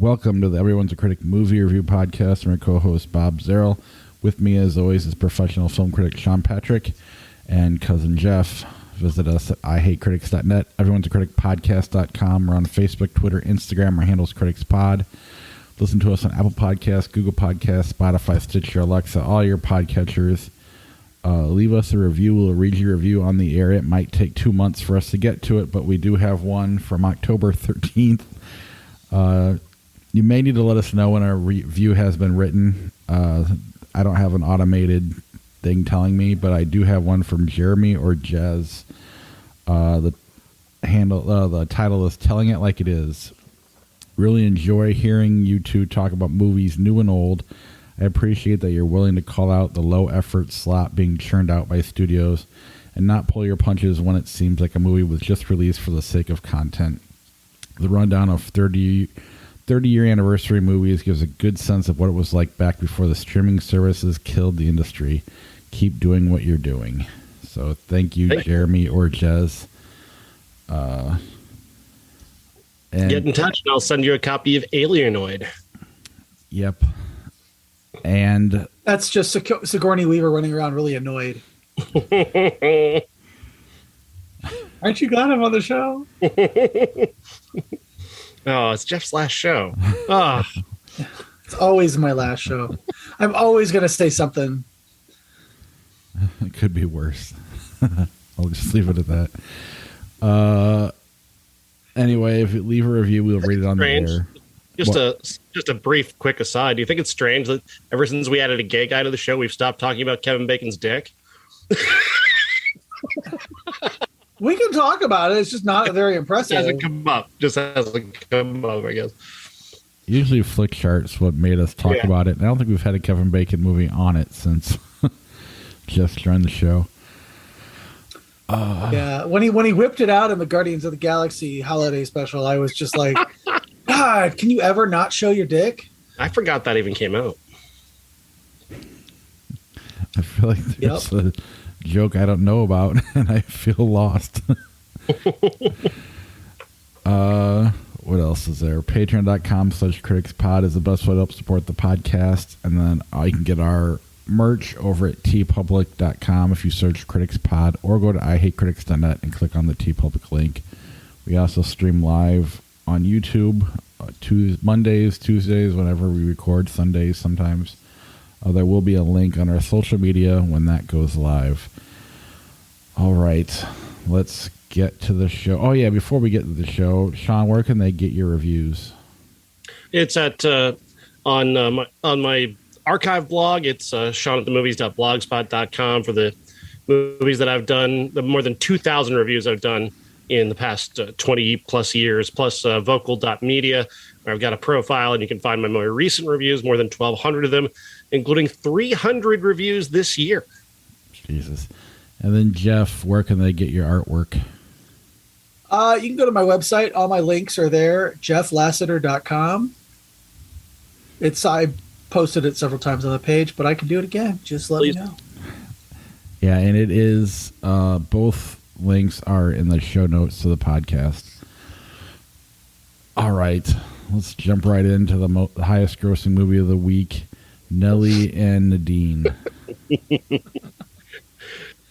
Welcome to the Everyone's a Critic movie review podcast. I'm your co-host, Bob Zerl. With me, as always, is professional film critic Sean Patrick and cousin Jeff. Visit us at ihatecritics.net, everyone's a critic podcast.com. We're on Facebook, Twitter, Instagram. Our handle's CriticsPod. Listen to us on Apple Podcasts, Google Podcasts, Spotify, Stitcher, Alexa, all your podcatchers. Leave us a review. We'll read your review on the air. It might take 2 months for us to get to it, but we do have one from October 13th. You may need to let us know when our review has been written. I don't have an automated thing telling me, but I do have one from Jeremy or Jez. The title is Telling It Like It Is. Really enjoy hearing you two talk about movies new and old. I appreciate that you're willing to call out the low effort slop being churned out by studios and not pull your punches when it seems like a movie was just released for the sake of content. The rundown of 30-year anniversary movies gives a good sense of what it was like back before the streaming services killed the industry. Keep doing what you're doing. So thank you, Jeremy or Jez. And get in touch and I'll send you a copy of Alienoid. Yep. And that's just Sigourney Weaver running around really annoyed. Aren't you glad I'm on the show? Oh, it's Jeff's last show. Oh. It's always my last show. I'm always going to say something. It could be worse. I'll just leave it at that. Anyway, if you leave a review, we'll read it on the air. Just a brief, quick aside. Do you think it's strange that ever since we added a gay guy to the show, we've stopped talking about Kevin Bacon's dick? We can talk about it. It's just not very impressive. It hasn't come up. Just hasn't come up, I guess. Usually Flick Chart's what made us talk about it. And I don't think we've had a Kevin Bacon movie on it since Jeff joined the show. Yeah, when he whipped it out in the Guardians of the Galaxy holiday special, I was just like, God, can you ever not show your dick? I forgot that even came out. I feel like there's a joke I don't know about, and I feel lost. What else is there? Patreon.com/criticspod is the best way to help support the podcast. And then you can get our merch over at tpublic.com if you search CriticsPod, or go to ihatecritics.net and click on the TeePublic link. We also stream live on YouTube Mondays, Tuesdays, whenever we record, Sundays sometimes. There will be a link on our social media when that goes live. All right, let's get to the show. Oh yeah, before we get to the show, Sean, where can they get your reviews? It's at on my archive blog. It's seanatthemovies.blogspot.com for the movies that I've done, the more than 2,000 reviews I've done in the past 20 plus years, plus vocal.media, where I've got a profile and you can find my more recent reviews, more than 1,200 of them, including 300 reviews this year. Jesus. And then Jeff, where can they get your artwork? You can go to my website. All my links are there, jefflassiter.com. I posted it several times on the page, but I can do it again. Just let me know. Yeah, and it is, both links are in the show notes to the podcast. All right, let's jump right into the highest grossing movie of the week, Nelly and Nadine.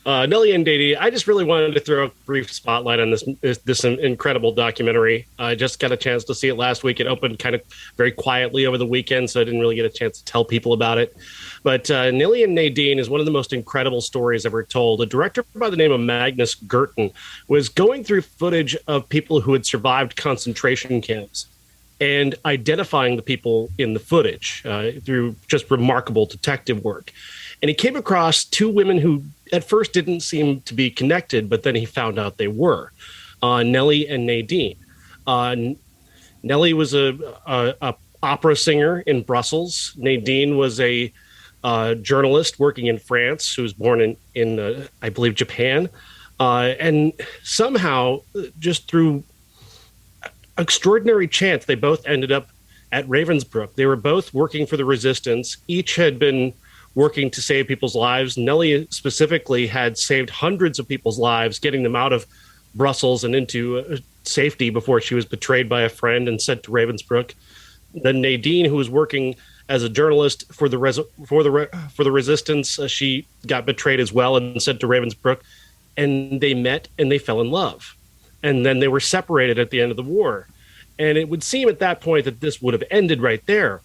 Nelly and Nadine. I just really wanted to throw a brief spotlight on this incredible documentary. I just got a chance to see it last week. It opened kind of very quietly over the weekend, so I didn't really get a chance to tell people about it. But Nelly and Nadine is one of the most incredible stories ever told. A director by the name of Magnus Gerten was going through footage of people who had survived concentration camps and identifying the people in the footage through just remarkable detective work. And he came across two women who at first didn't seem to be connected, but then he found out they were, Nelly and Nadine. Nelly was a opera singer in Brussels. Nadine was a journalist working in France who was born in I believe, Japan. And somehow, just through extraordinary chance, they both ended up at Ravensbrück. They were both working for the resistance. Each had been working to save people's lives. Nelly specifically had saved hundreds of people's lives, getting them out of Brussels and into safety before she was betrayed by a friend and sent to Ravensbrück. then Nadine, who was working as a journalist for the resistance, she got betrayed as well and sent to Ravensbrück, and they met and they fell in love, and then they were separated at the end of the war. And it would seem at that point that this would have ended right there,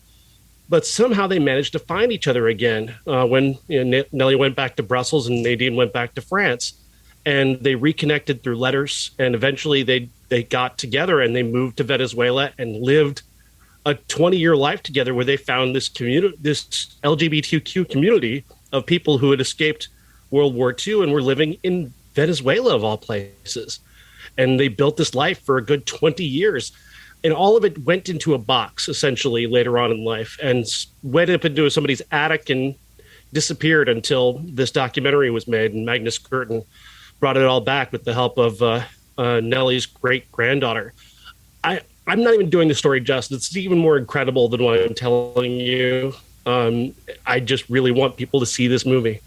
but somehow they managed to find each other again when Nelly went back to Brussels and Nadine went back to France, and they reconnected through letters, and eventually they got together and they moved to Venezuela and lived a 20-year life together, where they found this community, this LGBTQ community of people who had escaped World War II and were living in Venezuela of all places. And they built this life for a good 20 years. And all of it went into a box, essentially, later on in life, and went up into somebody's attic and disappeared until this documentary was made. And Magnus Curtin brought it all back with the help of Nelly's great-granddaughter. I'm not even doing the story justice. It's even more incredible than what I'm telling you. I just really want people to see this movie.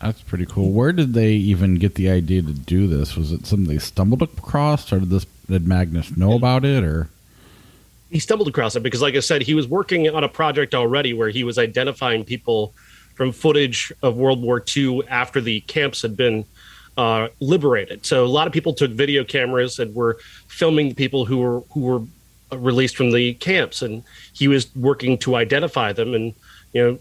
That's pretty cool. Where did they even get the idea to do this? Was it something they stumbled across, or did Magnus know about it, or? He stumbled across it because, like I said, he was working on a project already where he was identifying people from footage of World War II after the camps had been liberated. So a lot of people took video cameras and were filming the people who were released from the camps, and he was working to identify them and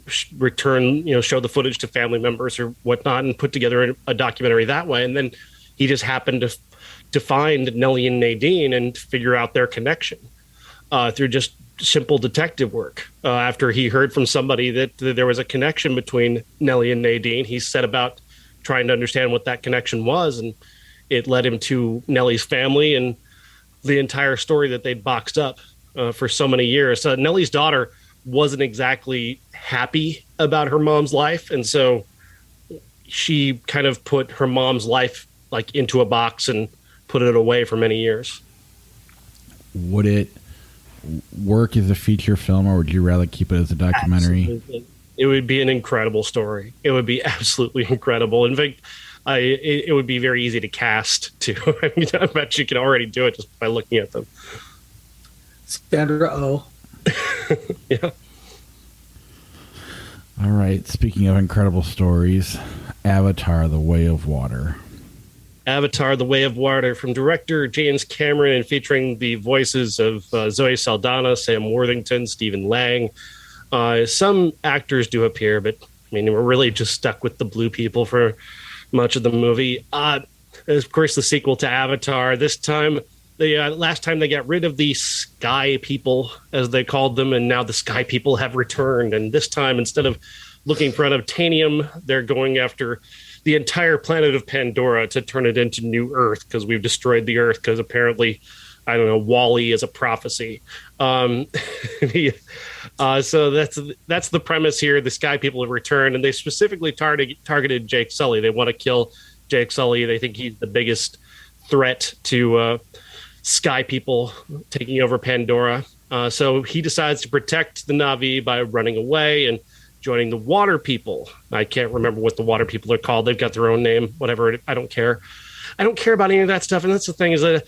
show the footage to family members or whatnot, and put together a documentary that way. And then he just happened to find Nelly and Nadine and figure out their connection through just simple detective work. After he heard from somebody that there was a connection between Nelly and Nadine, he set about trying to understand what that connection was, and it led him to Nelly's family and the entire story that they'd boxed up for so many years. Nelly's daughter wasn't exactly happy about her mom's life, and so she kind of put her mom's life like into a box and put it away for many years. Would it work as a feature film, or would you rather keep it as a documentary? Absolutely. It would be an incredible story. It would be absolutely incredible. In fact, it would be very easy to cast too. I mean, I bet you can already do it just by looking at them. Sandra Oh. Yeah. All right. Speaking of incredible stories, Avatar: The Way of Water. Avatar: The Way of Water, from director James Cameron, and featuring the voices of Zoe Saldana, Sam Worthington, Stephen Lang. Some actors do appear, but I mean, we're really just stuck with the blue people for much of the movie. Of course, the sequel to Avatar. This time, last time they got rid of the sky people, as they called them, and now the sky people have returned. And this time, instead of looking for unobtainium, they're going after the entire planet of Pandora to turn it into New Earth, because we've destroyed the Earth, because apparently, I don't know, Wall-E is a prophecy. So that's the premise here. The sky people have returned, and they specifically targeted Jake Sully. They want to kill Jake Sully. They think he's the biggest threat to sky people taking over Pandora. So he decides to protect the Na'vi by running away and joining the water people. I can't remember what the water people are called. They've got their own name, whatever. I don't care. I don't care about any of that stuff. And that's the thing, is that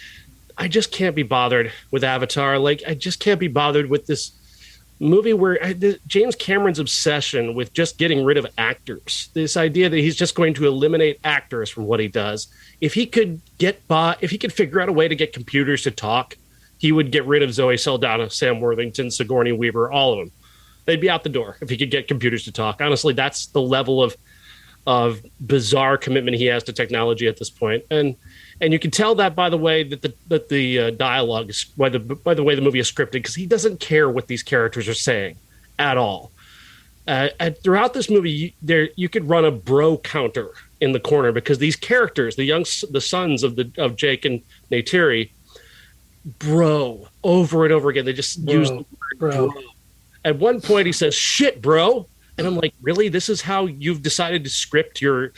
I just can't be bothered with Avatar. Like, I just can't be bothered with this movie where James Cameron's obsession with just getting rid of actors. This idea that he's just going to eliminate actors from what he does. If he could figure out a way to get computers to talk, he would get rid of Zoe Saldana, Sam Worthington, Sigourney Weaver, all of them. They'd be out the door if he could get computers to talk. Honestly, that's the level of bizarre commitment he has to technology at this point. And you can tell that by the way that the dialogue is, by the way the movie is scripted, because he doesn't care what these characters are saying at all. And throughout this movie, you could run a bro counter in the corner, because these characters, the sons of Jake and Neytiri, bro, over and over again. They just use the word bro. At one point, he says, "Shit, bro." And I'm like, really? This is how you've decided to script your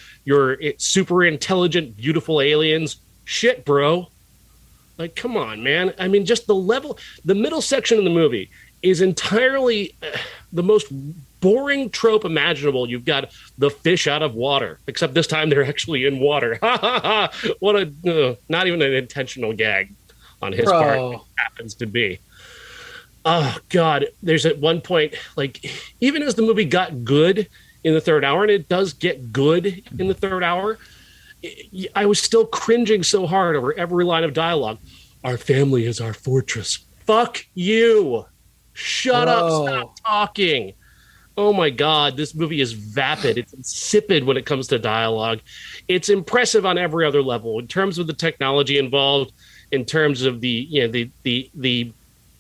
super intelligent, beautiful aliens? Shit, bro. Like, come on, man. I mean, just the middle section of the movie is entirely the most boring trope imaginable. You've got the fish out of water, except this time they're actually in water. Ha ha ha. What not even an intentional gag. on his part. It happens to be. Oh God, there's at one point, like, even as the movie got good in the third hour, and it does get good in the third hour, I was still cringing so hard over every line of dialogue. Our family is our fortress. Fuck you. Shut up. Stop talking. Oh my God, this movie is vapid. It's insipid when it comes to dialogue. It's impressive on every other level in terms of the technology involved, in terms of the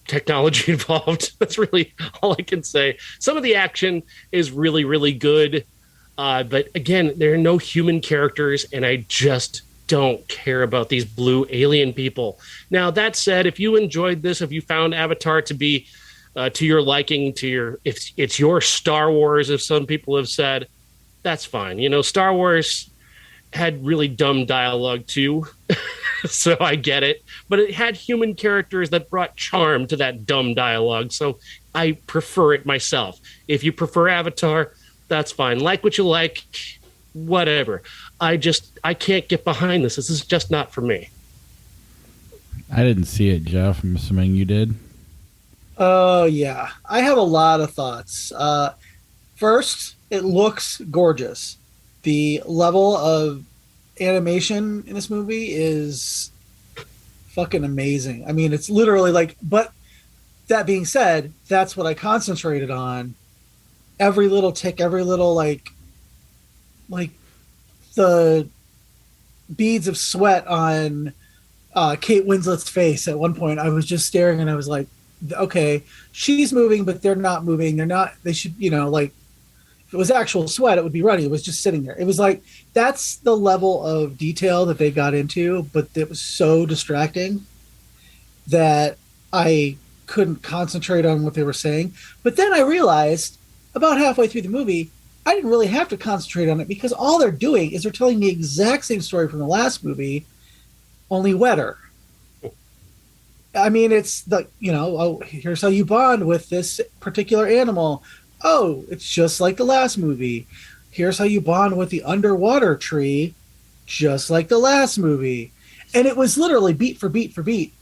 technology involved. That's really all I can say. Some of the action is really, really good. But again, there are no human characters, and I just don't care about these blue alien people. Now, that said, if you enjoyed this, if you found Avatar to be to your liking, if it's your Star Wars, as some people have said, that's fine. You know, Star Wars had really dumb dialogue too, so I get it. But it had human characters that brought charm to that dumb dialogue, so I prefer it myself. If you prefer Avatar, that's fine. Like what you like, whatever. I can't get behind this. This is just not for me. I didn't see it, Jeff. I'm assuming you did. Oh, yeah. I have a lot of thoughts. First, it looks gorgeous. The level of animation in this movie is fucking amazing. I mean, it's literally like, but that being said, that's what I concentrated on. Every little tick, every little like the beads of sweat on Kate Winslet's face. At one point, I was just staring and I was like, okay, she's moving, but they're not moving. They should, like, if it was actual sweat, it would be running. It was just sitting there. It was like, that's the level of detail that they got into, but it was so distracting that I couldn't concentrate on what they were saying. But then I realized about halfway through the movie, I didn't really have to concentrate on it because all they're doing is they're telling the exact same story from the last movie, only wetter. I mean, it's here's how you bond with this particular animal. Oh, it's just like the last movie. Here's how you bond with the underwater tree, just like the last movie. And it was literally beat for beat for beat.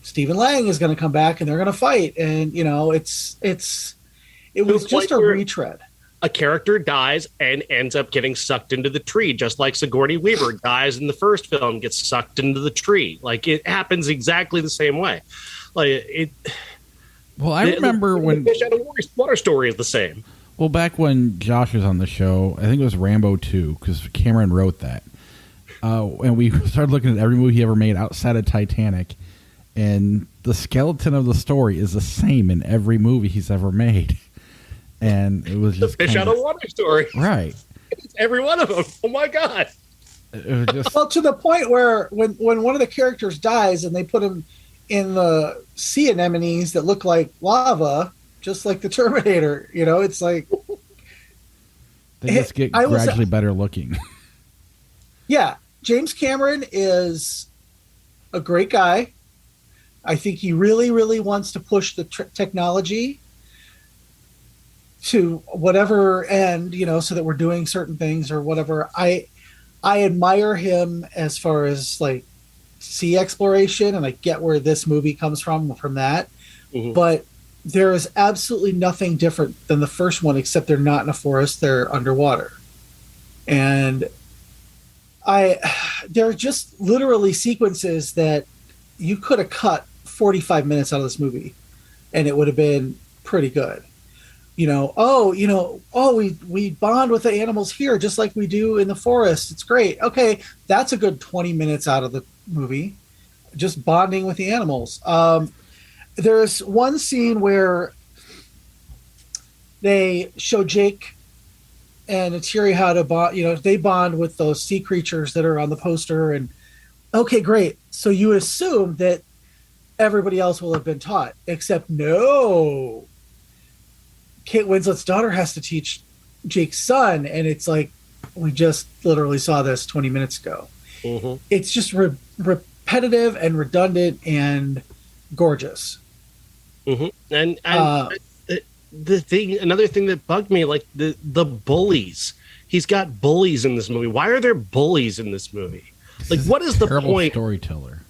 Stephen Lang is going to come back and they're going to fight. And, it was just a retread. A character dies and ends up getting sucked into the tree, just like Sigourney Weaver dies in the first film, gets sucked into the tree. Like, it happens exactly the same way. Well, I remember when Fish Out of Water story is the same. Well, back when Josh was on the show, I think it was Rambo 2, because Cameron wrote that. And we started looking at every movie he ever made outside of Titanic, and the skeleton of the story is the same in every movie he's ever made. And it was just the Fish Out of Water story. Right. It's every one of them. Oh, my God. It was just... Well, to the point where when one of the characters dies and they put him in the sea anemones that look like lava, just like the Terminator, it's like... They just get gradually better looking. Yeah. James Cameron is a great guy. I think he really, really wants to push the technology to whatever end, so that we're doing certain things or whatever. I admire him as far as like sea exploration, and I get where this movie comes from that. Mm-hmm. But there is absolutely nothing different than the first one, except they're not in a forest, they're underwater. And there are just literally sequences that you could have cut 45 minutes out of this movie and it would have been pretty good. We bond with the animals here just like we do in the forest. It's great. Okay, that's a good 20 minutes out of the movie, just bonding with the animals. There's one scene where they show Jake and Neytiri how to bond. They bond with those sea creatures that are on the poster. And okay, great. So you assume that everybody else will have been taught, except no. Kate Winslet's daughter has to teach Jake's son, and it's like, we just literally saw this 20 minutes ago. Mm-hmm. It's just repetitive and redundant and gorgeous. Mm-hmm. And another thing that bugged me, like the bullies. He's got bullies in this movie. Why are there bullies in this movie? Like, what is the point? Storyteller.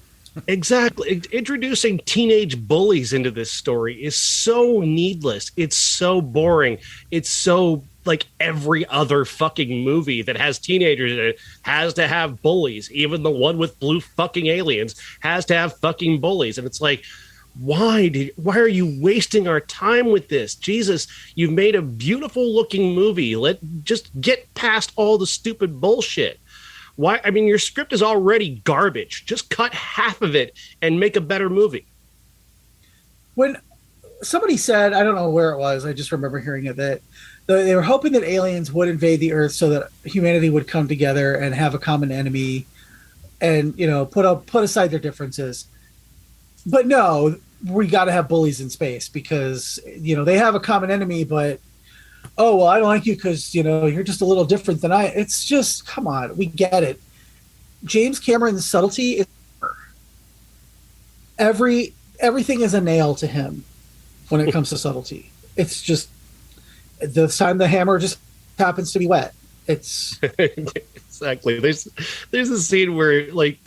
Exactly. Introducing teenage bullies into this story is so needless. It's so boring. It's so like every other fucking movie that has teenagers in it has to have bullies. Even the one with blue fucking aliens has to have fucking bullies. And it's like, why are you wasting our time with this? Jesus, you've made a beautiful looking movie. Just get past all the stupid bullshit. Why? I mean, your script is already garbage. Just cut half of it and make a better movie. When somebody said, I don't know where it was, I just remember hearing it, that they were hoping that aliens would invade the Earth so that humanity would come together and have a common enemy and, you know, put aside their differences. But no, we got to have bullies in space because, you know, they have a common enemy, but oh, well, I don't like you because, you know, you're just a little different than I. It's just, come on, we get it. James Cameron's subtlety is everything is a nail to him when it comes to subtlety. It's just the time the hammer just happens to be wet. It's exactly. There's a scene where like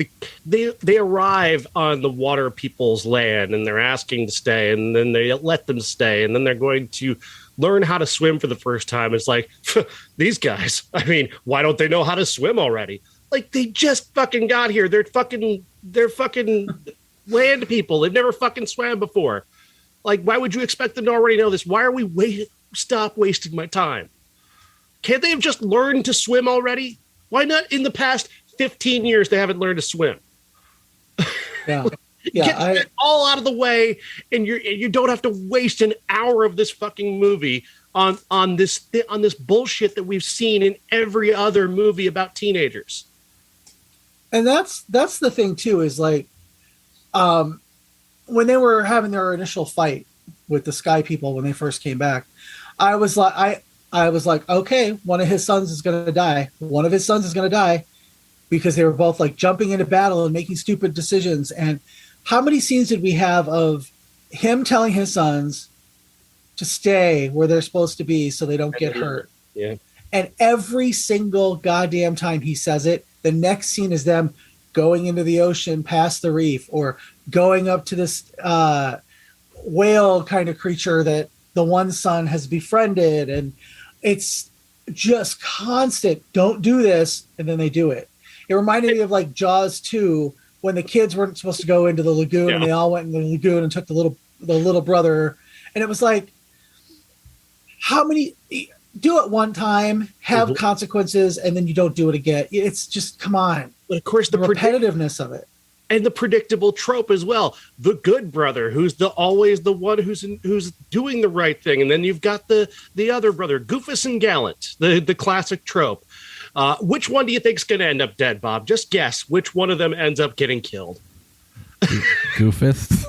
they arrive on the water people's land and they're asking to stay, and then they let them stay, and then they're going to learn how to swim for the first time. It's like, these guys, I mean, why don't they know how to swim already? Like, they just fucking got here. They're fucking land people. They've never fucking swam before. Like, why would you expect them to already know this? Why are we stop wasting my time? Can't they have just learned to swim already? Why not in the past 15 years they haven't learned to swim? Yeah. Yeah, Get it all out of the way, and you don't have to waste an hour of this fucking movie on this bullshit that we've seen in every other movie about teenagers. And that's the thing too, is like, when they were having their initial fight with the Sky People when they first came back, I was like, okay, one of his sons is going to die. One of his sons is going to die, because they were both like jumping into battle and making stupid decisions. And how many scenes did we have of him telling his sons to stay where they're supposed to be so they don't get hurt? Yeah. And every single goddamn time he says it, the next scene is them going into the ocean past the reef, or going up to this whale kind of creature that the one son has befriended. And it's just constant, don't do this. And then they do it. It reminded me of like Jaws 2, when the kids weren't supposed to go into the lagoon, and they all went in the lagoon and took the little brother. And it was like, how many do it one time, have consequences, and then you don't do it again? It's just, come on. But of course, the repetitiveness of it, and the predictable trope as well. The good brother, who's always the one who's doing the right thing, and then you've got the other brother, Goofus and Gallant, the classic trope. Which one do you think is going to end up dead, Bob? Just guess which one of them ends up getting killed. Goofus.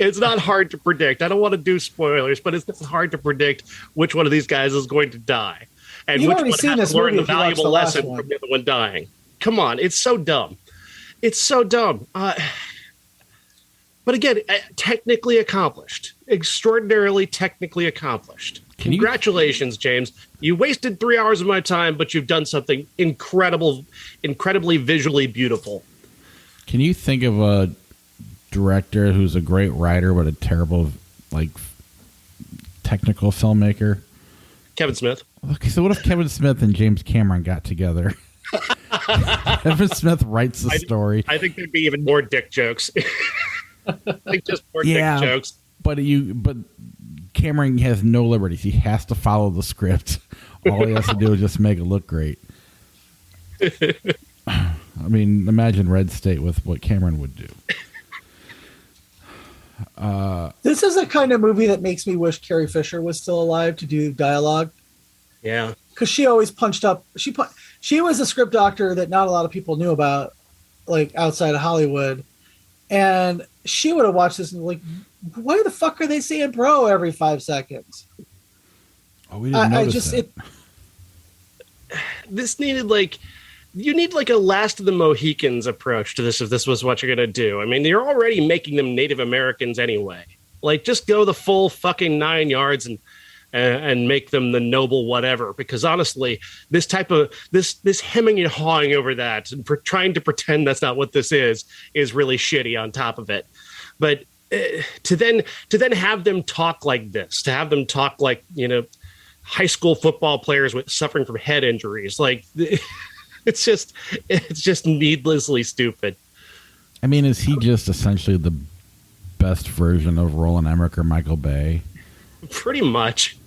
It's not hard to predict. I don't want to do spoilers, but it's hard to predict which one of these guys is going to die, and You've which already one seen has this to learn movie the if you watched valuable the last lesson one. from the other one dying. Come on, it's so dumb. It's so dumb. But again, technically accomplished. Extraordinarily technically accomplished. Congratulations, James. You wasted 3 hours of my time, but you've done something incredibly visually beautiful. Can you think of a director who's a great writer but a terrible, like, technical filmmaker? Kevin Smith. Okay, so what if Kevin Smith and James Cameron got together? Kevin Smith writes the story. I think there'd be even more dick jokes. I think just more dick jokes. But Cameron has no liberties. He has to follow the script. All he has to do is just make it look great. I mean, imagine Red State with what Cameron would do. This is a kind of movie that makes me wish Carrie Fisher was still alive to do dialogue. Yeah. Because she always punched up. She was a script doctor that not a lot of people knew about, like, outside of Hollywood. And she would have watched this and like, why the fuck are they saying bro every 5 seconds? Oh, we didn't notice that. This needed you need a Last of the Mohicans approach to this if this was what you're going to do. I mean, you're already making them Native Americans anyway. Like, just go the full fucking 9 yards and and make them the noble whatever. Because honestly, this type of this hemming and hawing over that and trying to pretend that's not what this is really shitty on top of it. But to then have them talk like this, to have them talk like, high school football players suffering from head injuries, like it's just needlessly stupid. I mean, is he just essentially the best version of Roland Emmerich or Michael Bay? Pretty much.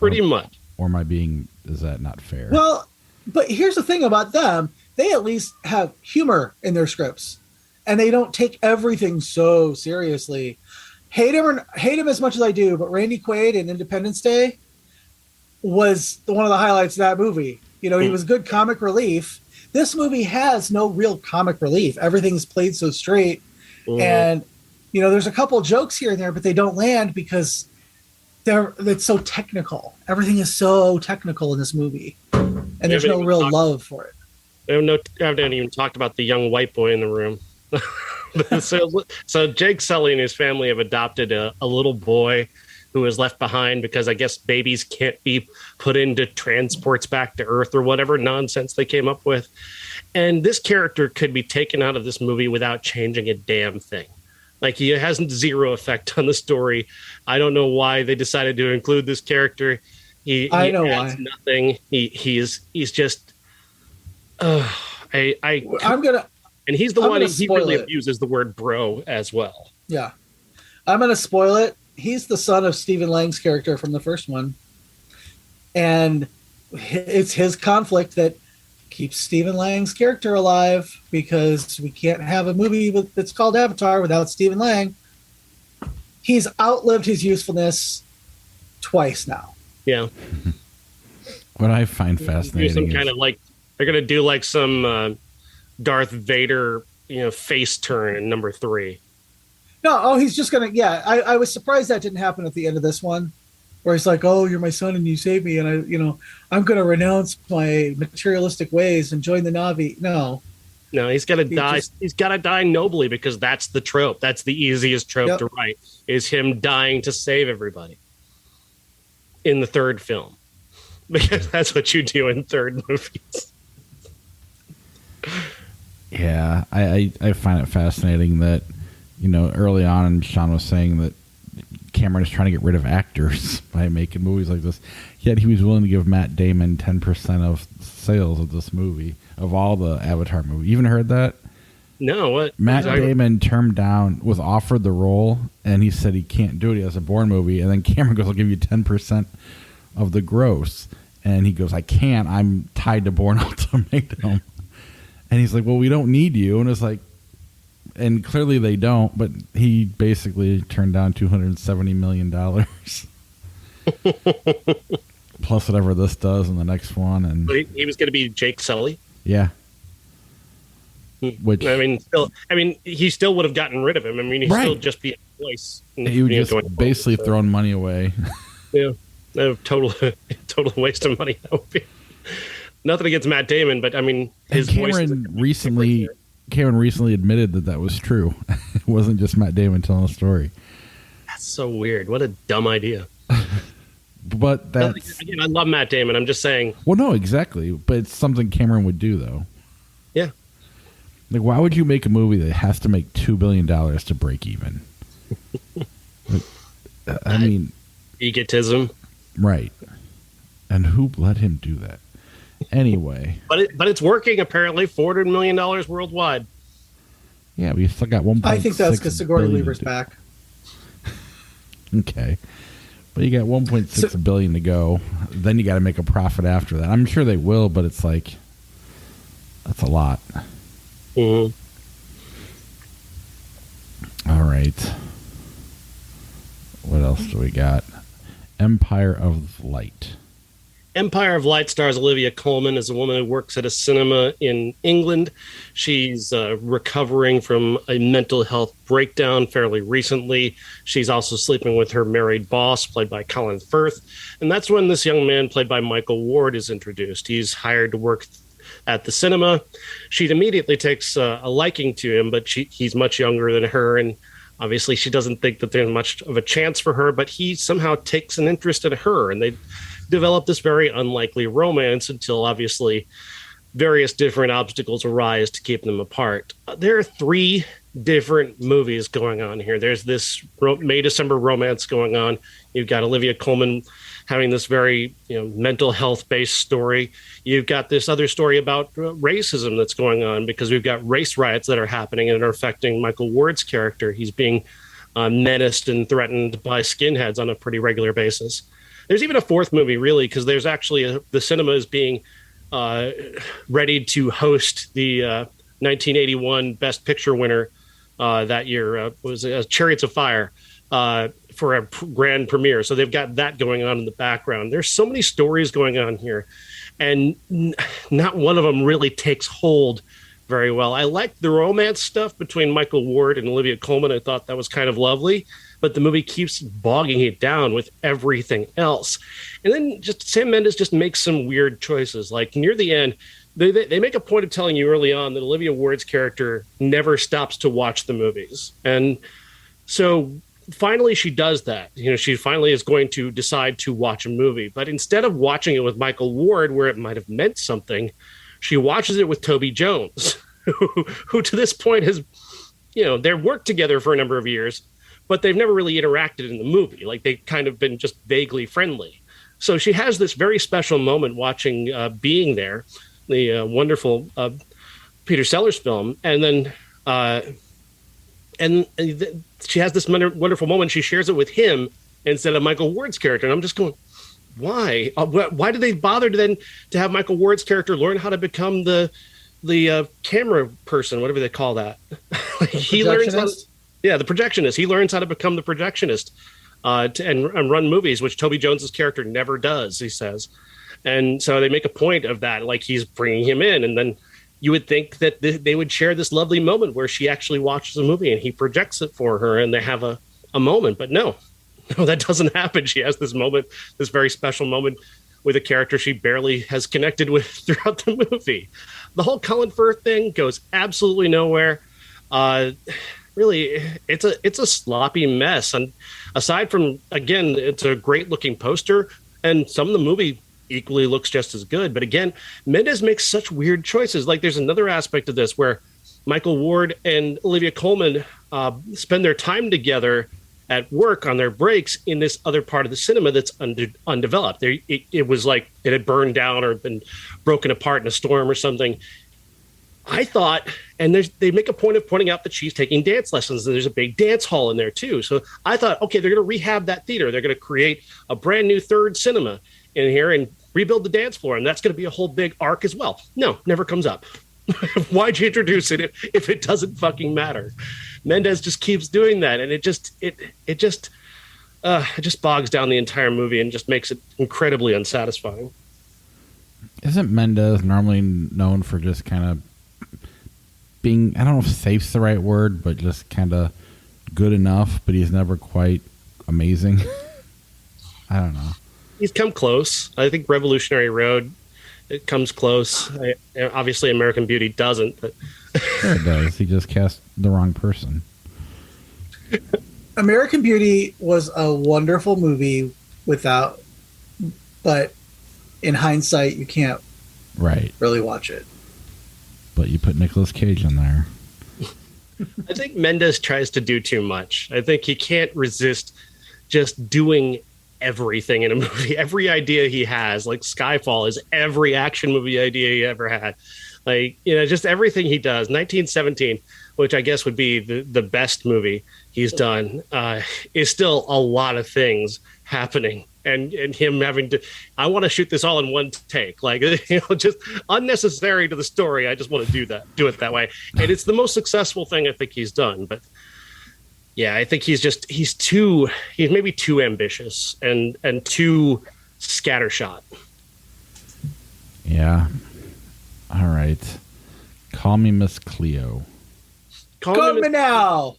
Or is that not fair? Well, but here's the thing about them. They at least have humor in their scripts, and they don't take everything so seriously. Hate him as much as I do, but Randy Quaid in Independence Day was one of the highlights of that movie. He was good comic relief. This movie has no real comic relief. Everything's played so straight. And, there's a couple jokes here and there, but they don't land because it's so technical. Everything is so technical in this movie. And there's no real love for it. I haven't even talked about the young white boy in the room. So Jake Sully and his family have adopted a little boy who was left behind because I guess babies can't be put into transports back to Earth or whatever nonsense they came up with. And this character could be taken out of this movie without changing a damn thing. Like, he has zero effect on the story. I don't know why they decided to include this character. He know adds why. Nothing. He's just. And he's the one he really abuses the word bro as well. Yeah, I'm gonna spoil it. He's the son of Stephen Lang's character from the first one. And it's his conflict that keeps Stephen Lang's character alive, because we can't have a movie that's called Avatar without Stephen Lang. He's outlived his usefulness twice now. Yeah. What I find fascinating is kind of like they're going to do like some Darth Vader, face turn in number 3. No, he's just going to, I was surprised that didn't happen at the end of this one, where he's like, oh, you're my son and you saved me, and I'm going to renounce my materialistic ways and join the Na'vi. No, he's got to die. He's got to die nobly, because that's the trope. That's the easiest trope to write, is him dying to save everybody in the third film, because that's what you do in third movies. Yeah, I find it fascinating that, early on, Sean was saying that Cameron is trying to get rid of actors by making movies like this. Yet he was willing to give Matt Damon 10% of sales of this movie, of all the Avatar movies. You even heard that? No, what? Matt Damon was offered the role, and he said he can't do it. He has a Bourne movie. And then Cameron goes, I'll give you 10% of the gross. And he goes, I can't. I'm tied to Bourne Ultimatum. And he's like, well, we don't need you. And it's like, and clearly they don't, but he basically turned down $270 million. Plus whatever this does in the next one. And he was going to be Jake Sully? Yeah. Which, he still would have gotten rid of him. He'd still just be a voice. He would just basically throwing money away. Yeah. No, total waste of money. That would be. Nothing against Matt Damon, but his Cameron recently admitted that was true. It wasn't just Matt Damon telling a story. That's so weird. What a dumb idea. But that's... Again, I love Matt Damon. I'm just saying... Well, no, exactly. But it's something Cameron would do, though. Yeah. Like, why would you make a movie that has to make $2 billion to break even? Egotism. Right. And who let him do that? Anyway. But it's working, apparently. $400 million worldwide. Yeah, we still got 1.6 I think that's because Sigourney Weaver's back. Okay. But you got 1.6 billion to go. Then you got to make a profit after that. I'm sure they will, but it's like, that's a lot. Mm-hmm. All right. What else do we got? Empire of Light. Empire of Light stars Olivia Colman as a woman who works at a cinema in England. She's recovering from a mental health breakdown fairly recently. She's also sleeping with her married boss, played by Colin Firth. And that's when this young man, played by Michael Ward, is introduced. He's hired to work at the cinema. She immediately takes a liking to him, but he's much younger than her. And Obviously, she doesn't think that there's much of a chance for her, but he somehow takes an interest in her, and they develop this very unlikely romance until obviously various different obstacles arise to keep them apart. There are 3 different movies going on here. There's this May-December romance going on. You've got Olivia Colman having this very mental health-based story. You've got this other story about racism that's going on because we've got race riots that are happening and are affecting Michael Ward's character. He's being menaced and threatened by skinheads on a pretty regular basis. There's even a 4th movie, really, because there's actually the cinema is being ready to host the 1981 Best Picture winner that year, was Chariots of Fire, for a grand premiere. So they've got that going on in the background. There's so many stories going on here, and not one of them really takes hold very well. I liked the romance stuff between Michael Ward and Olivia Colman. I thought that was kind of lovely, but the movie keeps bogging it down with everything else. And then just Sam Mendes just makes some weird choices. Like near the end, they make a point of telling you early on that Olivia Ward's character never stops to watch the movies. And so finally she does that. She finally is going to decide to watch a movie, but instead of watching it with Michael Ward, where it might have meant something, she watches it with Toby Jones, who to this point has, they've worked together for a number of years, but they've never really interacted in the movie. Like they've kind of been just vaguely friendly. So she has this very special moment watching Being There, the wonderful Peter Sellers film. And then she has this wonderful moment. She shares it with him instead of Michael Ward's character. And I'm just going, why? Why did they bother to have Michael Ward's character learn how to become the camera person, whatever they call that? He learns how to, the projectionist. He learns how to become the projectionist and run movies, which Toby Jones's character never does, he says. And so they make a point of that, like he's bringing him in. And then you would think that they would share this lovely moment where she actually watches a movie and he projects it for her and they have a moment. But no, that doesn't happen. She has this moment, this very special moment with a character she barely has connected with throughout the movie. The whole Colin Firth thing goes absolutely nowhere. Really, it's a sloppy mess. And aside from, again, it's a great looking poster, and some of the movie equally looks just as good. But again, Mendes makes such weird choices. Like there's another aspect of this where Michael Ward and Olivia Colman spend their time together at work on their breaks in this other part of the cinema that's undeveloped. It was like it had burned down or been broken apart in a storm or something. I thought, and they make a point of pointing out that she's taking dance lessons, and there's a big dance hall in there too. So I thought, okay, they're going to rehab that theater. They're going to create a brand new third cinema in here and rebuild the dance floor, and that's going to be a whole big arc as well. No, never comes up. Why'd you introduce it if it doesn't fucking matter? Mendes just keeps doing that, and it just bogs down the entire movie and just makes it incredibly unsatisfying. Isn't Mendes normally known for just kind of being, I don't know if safe's the right word, but just kind of good enough, but he's never quite amazing? I don't know. He's come close. I think Revolutionary Road, it comes close. Obviously, American Beauty doesn't. But sure it does. He just cast the wrong person. American Beauty was a wonderful movie but in hindsight, you can't really watch it. But you put Nicolas Cage in there. I think Mendes tries to do too much. I think he can't resist just doing everything in a movie. Every idea he has, like Skyfall, is every action movie idea he ever had. Like, just everything he does. 1917, which I guess would be the best movie he's done, is still a lot of things happening. And him having to, I want to shoot this all in one take, like, just unnecessary to the story. I just want to do it that way. And it's the most successful thing I think he's done. But yeah, I think he's maybe too ambitious and too scattershot. Yeah. All right. Call Me Miss Cleo. Call me now.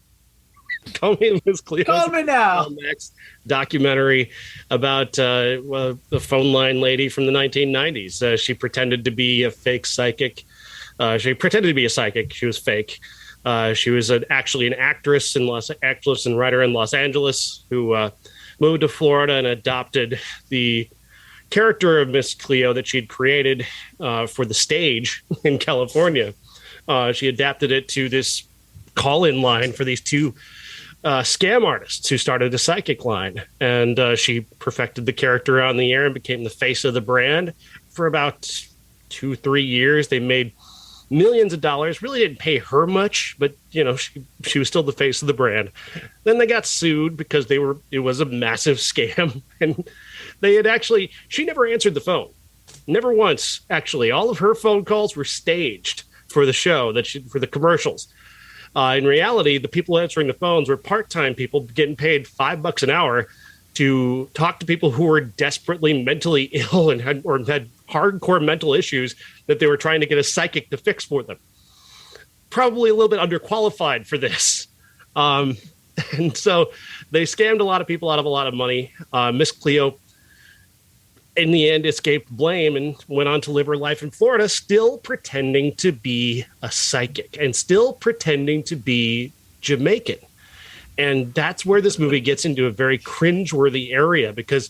Call Me Miss Cleo. Call me now. Next documentary about the phone line lady from the 1990s. She pretended to be a fake psychic. She pretended to be a psychic. She was fake. She was actually an actress and writer in Los Angeles who moved to Florida and adopted the character of Miss Cleo that she'd created for the stage in California. She adapted it to this call-in line for these two scam artists who started a psychic line. And she perfected the character on the air and became the face of the brand for about 2-3 years. They made millions of dollars, really didn't pay her much, but she was still the face of the brand. Then they got sued because it was a massive scam. And she never answered the phone. Never once, actually. All of her phone calls were staged for the show, for the commercials. In reality, the people answering the phones were part-time people getting paid $5 an hour to talk to people who were desperately mentally ill and had hardcore mental issues that they were trying to get a psychic to fix for them. Probably a little bit underqualified for this. And so they scammed a lot of people out of a lot of money. Miss Cleo, in the end, escaped blame and went on to live her life in Florida, still pretending to be a psychic and still pretending to be Jamaican. And that's where this movie gets into a very cringeworthy area, because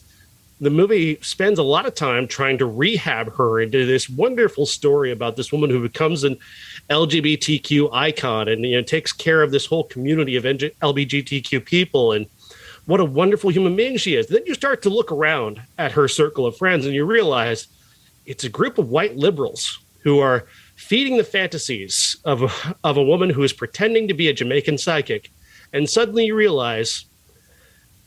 the movie spends a lot of time trying to rehab her into this wonderful story about this woman who becomes an LGBTQ icon and takes care of this whole community of LGBTQ people, and what a wonderful human being she is. Then you start to look around at her circle of friends and you realize it's a group of white liberals who are feeding the fantasies of a woman who is pretending to be a Jamaican psychic. And suddenly you realize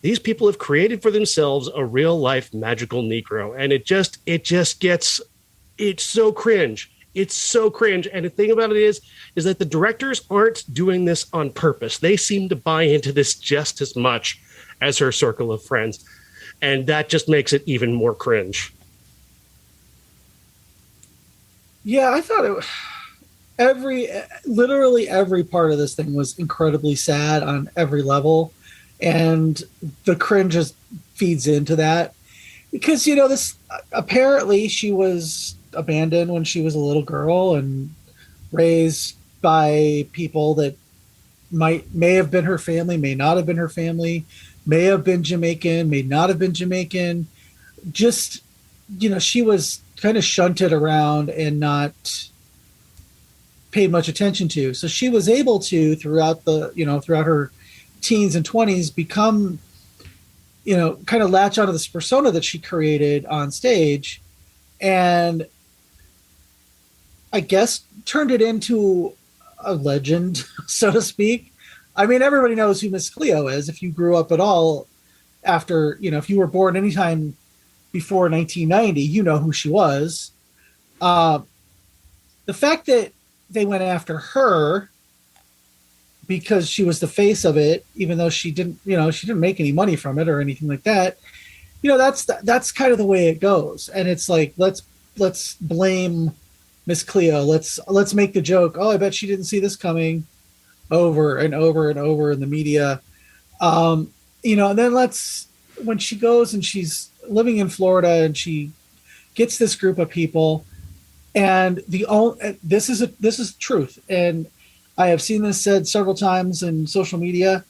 these people have created for themselves a real life magical Negro. And it's so cringe. It's so cringe. And the thing about it is that the directors aren't doing this on purpose. They seem to buy into this just as much as her circle of friends. And that just makes it even more cringe. Yeah, I thought literally every part of this thing was incredibly sad on every level. And the cringe just feeds into that. Because, this apparently she was abandoned when she was a little girl and raised by people that may have been her family, may not have been her family, may have been Jamaican, may not have been Jamaican. Just, she was kind of shunted around and not paid much attention to. So she was able to, throughout her teens and 20s, become, kind of latch onto this persona that she created on stage, and I guess turned it into a legend, so to speak. I mean, everybody knows who Miss Cleo is. If you grew up at all after, if you were born anytime before 1990, you know who she was. The fact that they went after her because she was the face of it, even though she didn't make any money from it or anything like that. That's kind of the way it goes. And it's like, let's blame Miss Cleo. Let's make the joke. Oh, I bet she didn't see this coming, over and over and over in the media. And then when she goes and she's living in Florida and she gets this group of people, and this is truth. And I have seen this said several times in social media.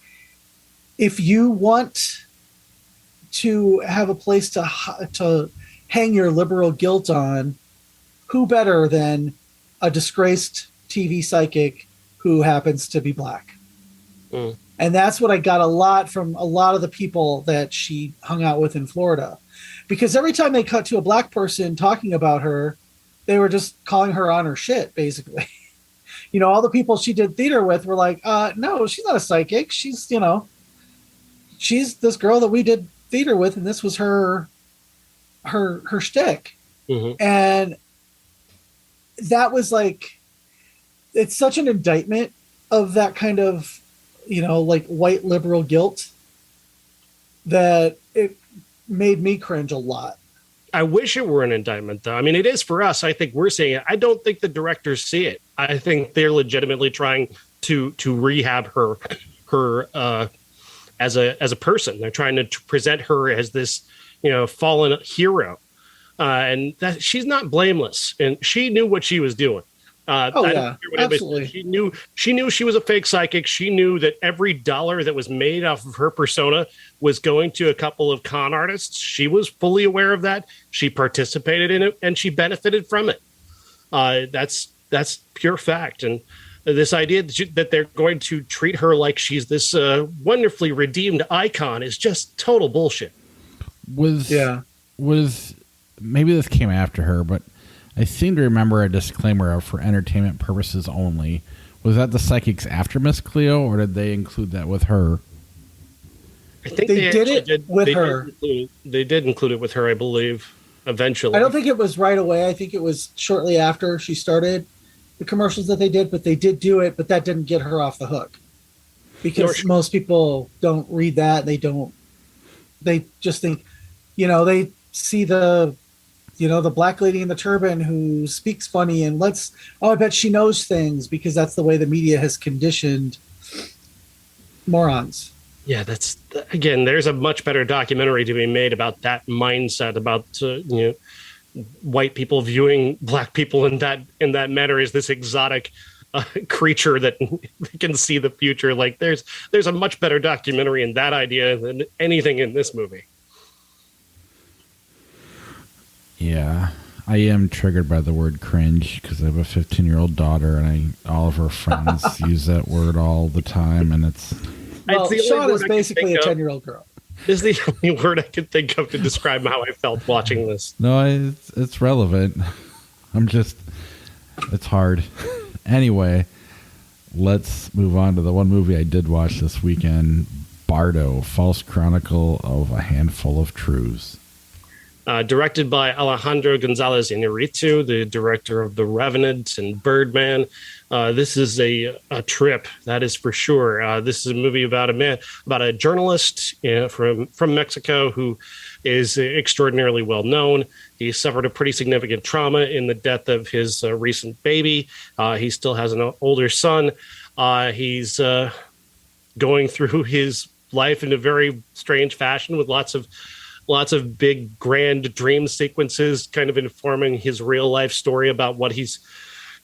If you want to have a place to hang your liberal guilt on, who better than a disgraced TV psychic who happens to be black? Mm. And that's what I got a lot from a lot of the people that she hung out with in Florida. Because every time they cut to a black person talking about her, they were just calling her on her shit, basically. All the people she did theater with were like, no, she's not a psychic. She's, she's this girl that we did theater with, and this was her shtick. Mm-hmm. And that was like, it's such an indictment of that kind of, like white liberal guilt that it made me cringe a lot. I wish it were an indictment, though. I mean, it is for us. I think we're seeing it. I don't think the directors see it. I think they're legitimately trying to rehab her as a person. They're trying to present her as this, fallen hero, and that she's not blameless, and she knew what she was doing. Oh, yeah, absolutely. She knew she was a fake psychic. She knew that every dollar that was made off of her persona was going to a couple of con artists. She was fully aware of that. She participated in it, and she benefited from it. That's pure fact. And this idea that they're going to treat her like she's this wonderfully redeemed icon is just total bullshit. Was maybe this came after her, but I seem to remember a disclaimer of for entertainment purposes only. Was that the psychics after Miss Cleo, or did they include that with her? I think they did it with her. They did include it with her, I believe, eventually. I don't think it was right away. I think it was shortly after she started the commercials that they did, but they did do it, but that didn't get her off the hook. Because most people don't read that. They just think, they see the black lady in the turban who speaks funny and I bet she knows things, because that's the way the media has conditioned morons. Yeah, there's a much better documentary to be made about that mindset, about, white people viewing black people in that manner as this exotic creature that can see the future. Like there's a much better documentary in that idea than anything in this movie. Yeah, I am triggered by the word cringe because I have a 15-year-old daughter, and all of her friends use that word all the time, and it's... Well, Sean is basically a 10-year-old girl. This is the only word I could think of to describe how I felt watching this. No, it's relevant. It's hard. Anyway, let's move on to the one movie I did watch this weekend, Bardo, False Chronicle of a Handful of Truths. Directed by Alejandro González Iñárritu, the director of The Revenant and Birdman. This is a trip, that is for sure. This is a movie about a journalist from Mexico who is extraordinarily well known. He suffered a pretty significant trauma in the death of his recent baby. He still has an older son. He's going through his life in a very strange fashion with lots of big, grand dream sequences kind of informing his real life story about what he's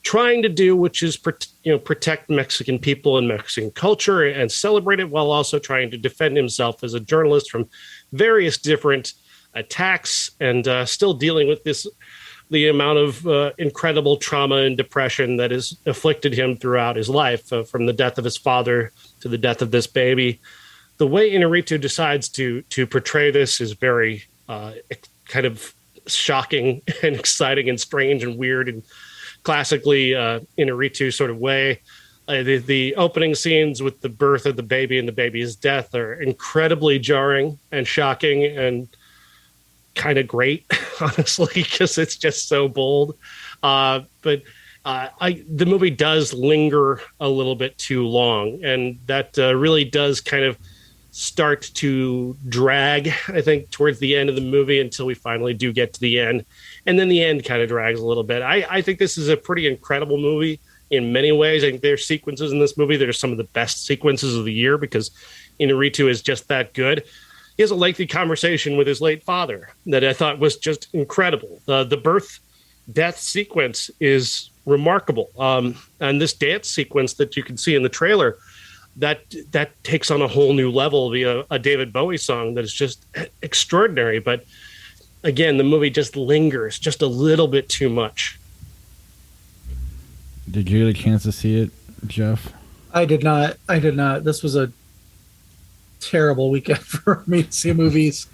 trying to do, which is protect Mexican people and Mexican culture and celebrate it, while also trying to defend himself as a journalist from various different attacks, and still dealing with the amount of incredible trauma and depression that has afflicted him throughout his life, from the death of his father to the death of this baby. The way Iñárritu decides to portray this is very kind of shocking and exciting and strange and weird and classically Iñárritu sort of way. The opening scenes with the birth of the baby and the baby's death are incredibly jarring and shocking and kind of great, honestly, because it's just so bold. But the movie does linger a little bit too long, and that really does kind of start to drag, I think, towards the end of the movie until we finally do get to the end. And then the end kind of drags a little bit. I think this is a pretty incredible movie in many ways. I think there's sequences in this movie that are some of the best sequences of the year because Iñárritu is just that good. He has a lengthy conversation with his late father that I thought was just incredible. The birth-death sequence is remarkable. And this dance sequence that you can see in the trailer, that takes on a whole new level via a David Bowie song that is just extraordinary. But again, the movie just lingers just a little bit too much. Did you get a chance to see it, Jeff? I did not. This was a terrible weekend for me to see movies,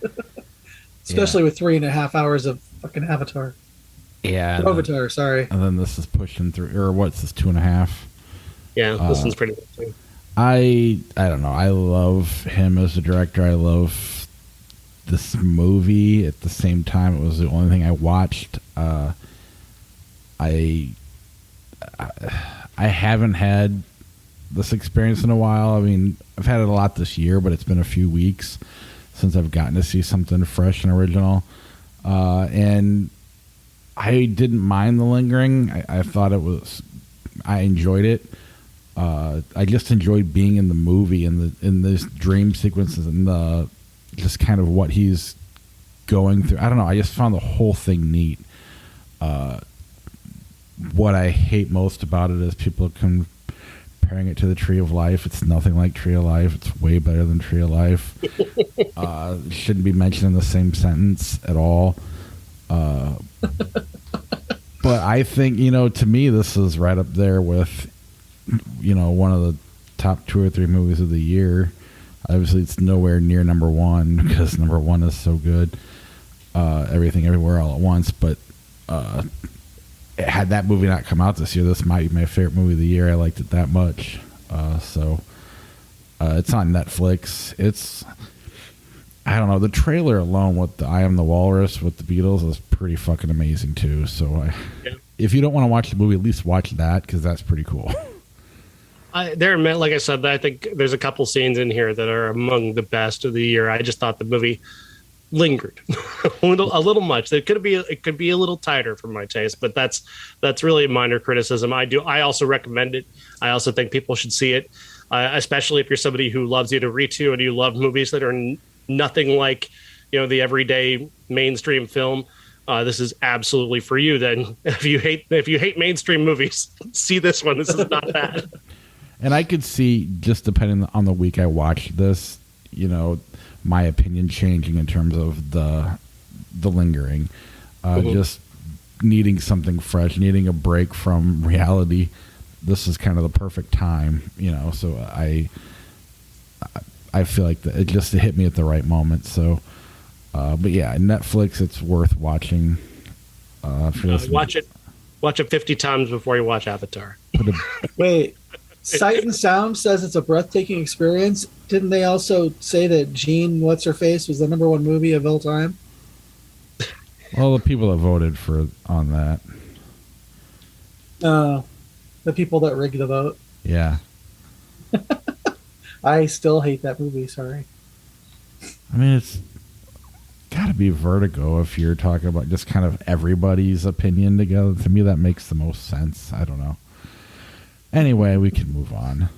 especially with 3.5 hours of fucking Avatar. Yeah. Brovatar, sorry. And then this is pushing through, or what's this, 2.5? Yeah, this one's pretty good too. I don't know. I love him as a director. I love this movie. At the same time, it was the only thing I watched. I haven't had this experience in a while. I mean, I've had it a lot this year, but it's been a few weeks since I've gotten to see something fresh and original. And I didn't mind the lingering. I thought I enjoyed it. I just enjoyed being in the movie and in this dream sequences and the just kind of what he's going through. I don't know. I just found the whole thing neat. what I hate most about it is people comparing it to the Tree of Life. It's nothing like Tree of Life. It's way better than Tree of Life. It shouldn't be mentioned in the same sentence at all. But I think, to me, this is right up there with, one of the top 2 or 3 movies of the year. Obviously, it's nowhere near number 1 because number 1 is so good. Everything, Everywhere, All at Once. But had that movie not come out this year, this might be my favorite movie of the year. I liked it that much. So it's on Netflix. I don't know. The trailer alone with the I Am the Walrus with the Beatles is pretty fucking amazing too. So if you don't want to watch the movie, at least watch that because that's pretty cool. Like I said, I think there's a couple scenes in here that are among the best of the year. I just thought the movie lingered a little much. It could be a little tighter for my taste, but that's really a minor criticism. I also recommend it. I also think people should see it, especially if you're somebody who loves Neytiri and you love movies that are nothing like the everyday mainstream film. This is absolutely for you. Then if you hate mainstream movies, see this one. This is not bad. And I could see, just depending on the week I watched this, my opinion changing in terms of the lingering, just needing something fresh, needing a break from reality. This is kind of the perfect time, So I feel like it hit me at the right moment. So, but yeah, Netflix, it's worth watching. Watch it 50 times before you watch Avatar. Wait, Sight and Sound says it's a breathtaking experience. Didn't they also say that Gene What's Her Face was the number 1 movie of all time? Well, the people that voted on that. The people that rigged the vote. Yeah. I still hate that movie. Sorry. I mean, it's got to be Vertigo if you're talking about just kind of everybody's opinion together. To me, that makes the most sense. I don't know. Anyway, we can move on.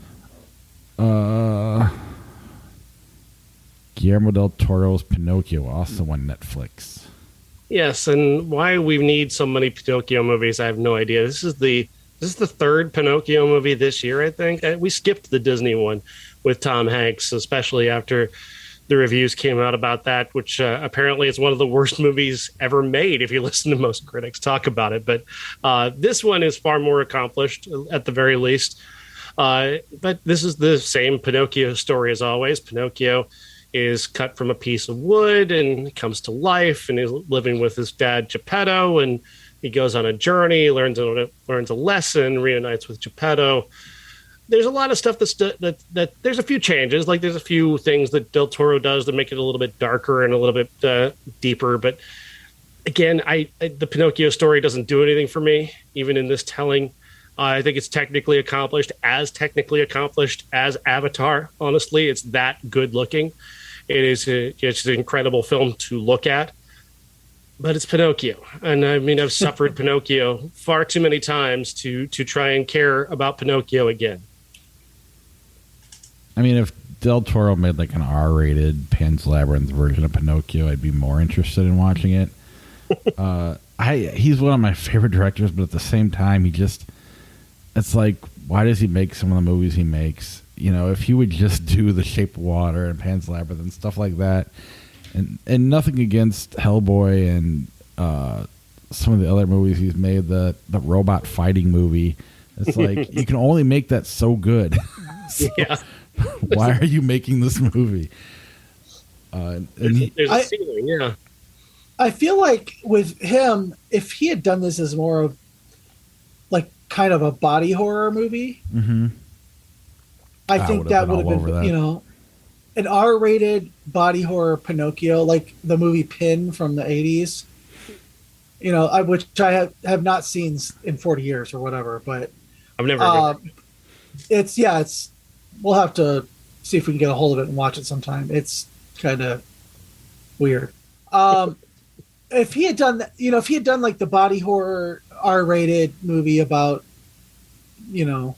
Guillermo del Toro's Pinocchio, also on Netflix. Yes, and why we need so many Pinocchio movies, I have no idea. This is the 3rd Pinocchio movie this year, I think. We skipped the Disney one with Tom Hanks, especially after the reviews came out about that, which apparently is one of the worst movies ever made if you listen to most critics talk about it. But this one is far more accomplished, at the very least. But this is the same Pinocchio story as always. Pinocchio is cut from a piece of wood and comes to life, and he's living with his dad, Geppetto, and he goes on a journey, learns a lesson, reunites with Geppetto. There's a lot of stuff that there's a few changes. Like there's a few things that Del Toro does that make it a little bit darker and a little bit deeper. But again, the Pinocchio story doesn't do anything for me, even in this telling. I think it's technically accomplished as Avatar. Honestly, it's that good looking. It's an incredible film to look at. But it's Pinocchio. And I mean, I've suffered Pinocchio far too many times to try and care about Pinocchio again. I mean, if Del Toro made like an R-rated Pan's Labyrinth version of Pinocchio, I'd be more interested in watching it. He's one of my favorite directors, but at the same time, it's like, why does he make some of the movies he makes? If he would just do The Shape of Water and Pan's Labyrinth and stuff like that, and nothing against Hellboy and some of the other movies he's made, the robot fighting movie, it's like, you can only make that so good. So, yeah. Why are you making this movie? There's a ceiling, yeah. I feel like with him, if he had done this as more of like kind of a body horror movie, I think that would have been, an R-rated body horror Pinocchio, like the movie Pin from the 80s, which I have not seen in 40 years or whatever, but I've never it's we'll have to see if we can get a hold of it and watch it sometime. It's kind of weird. If he had done like the body horror R-rated movie about, the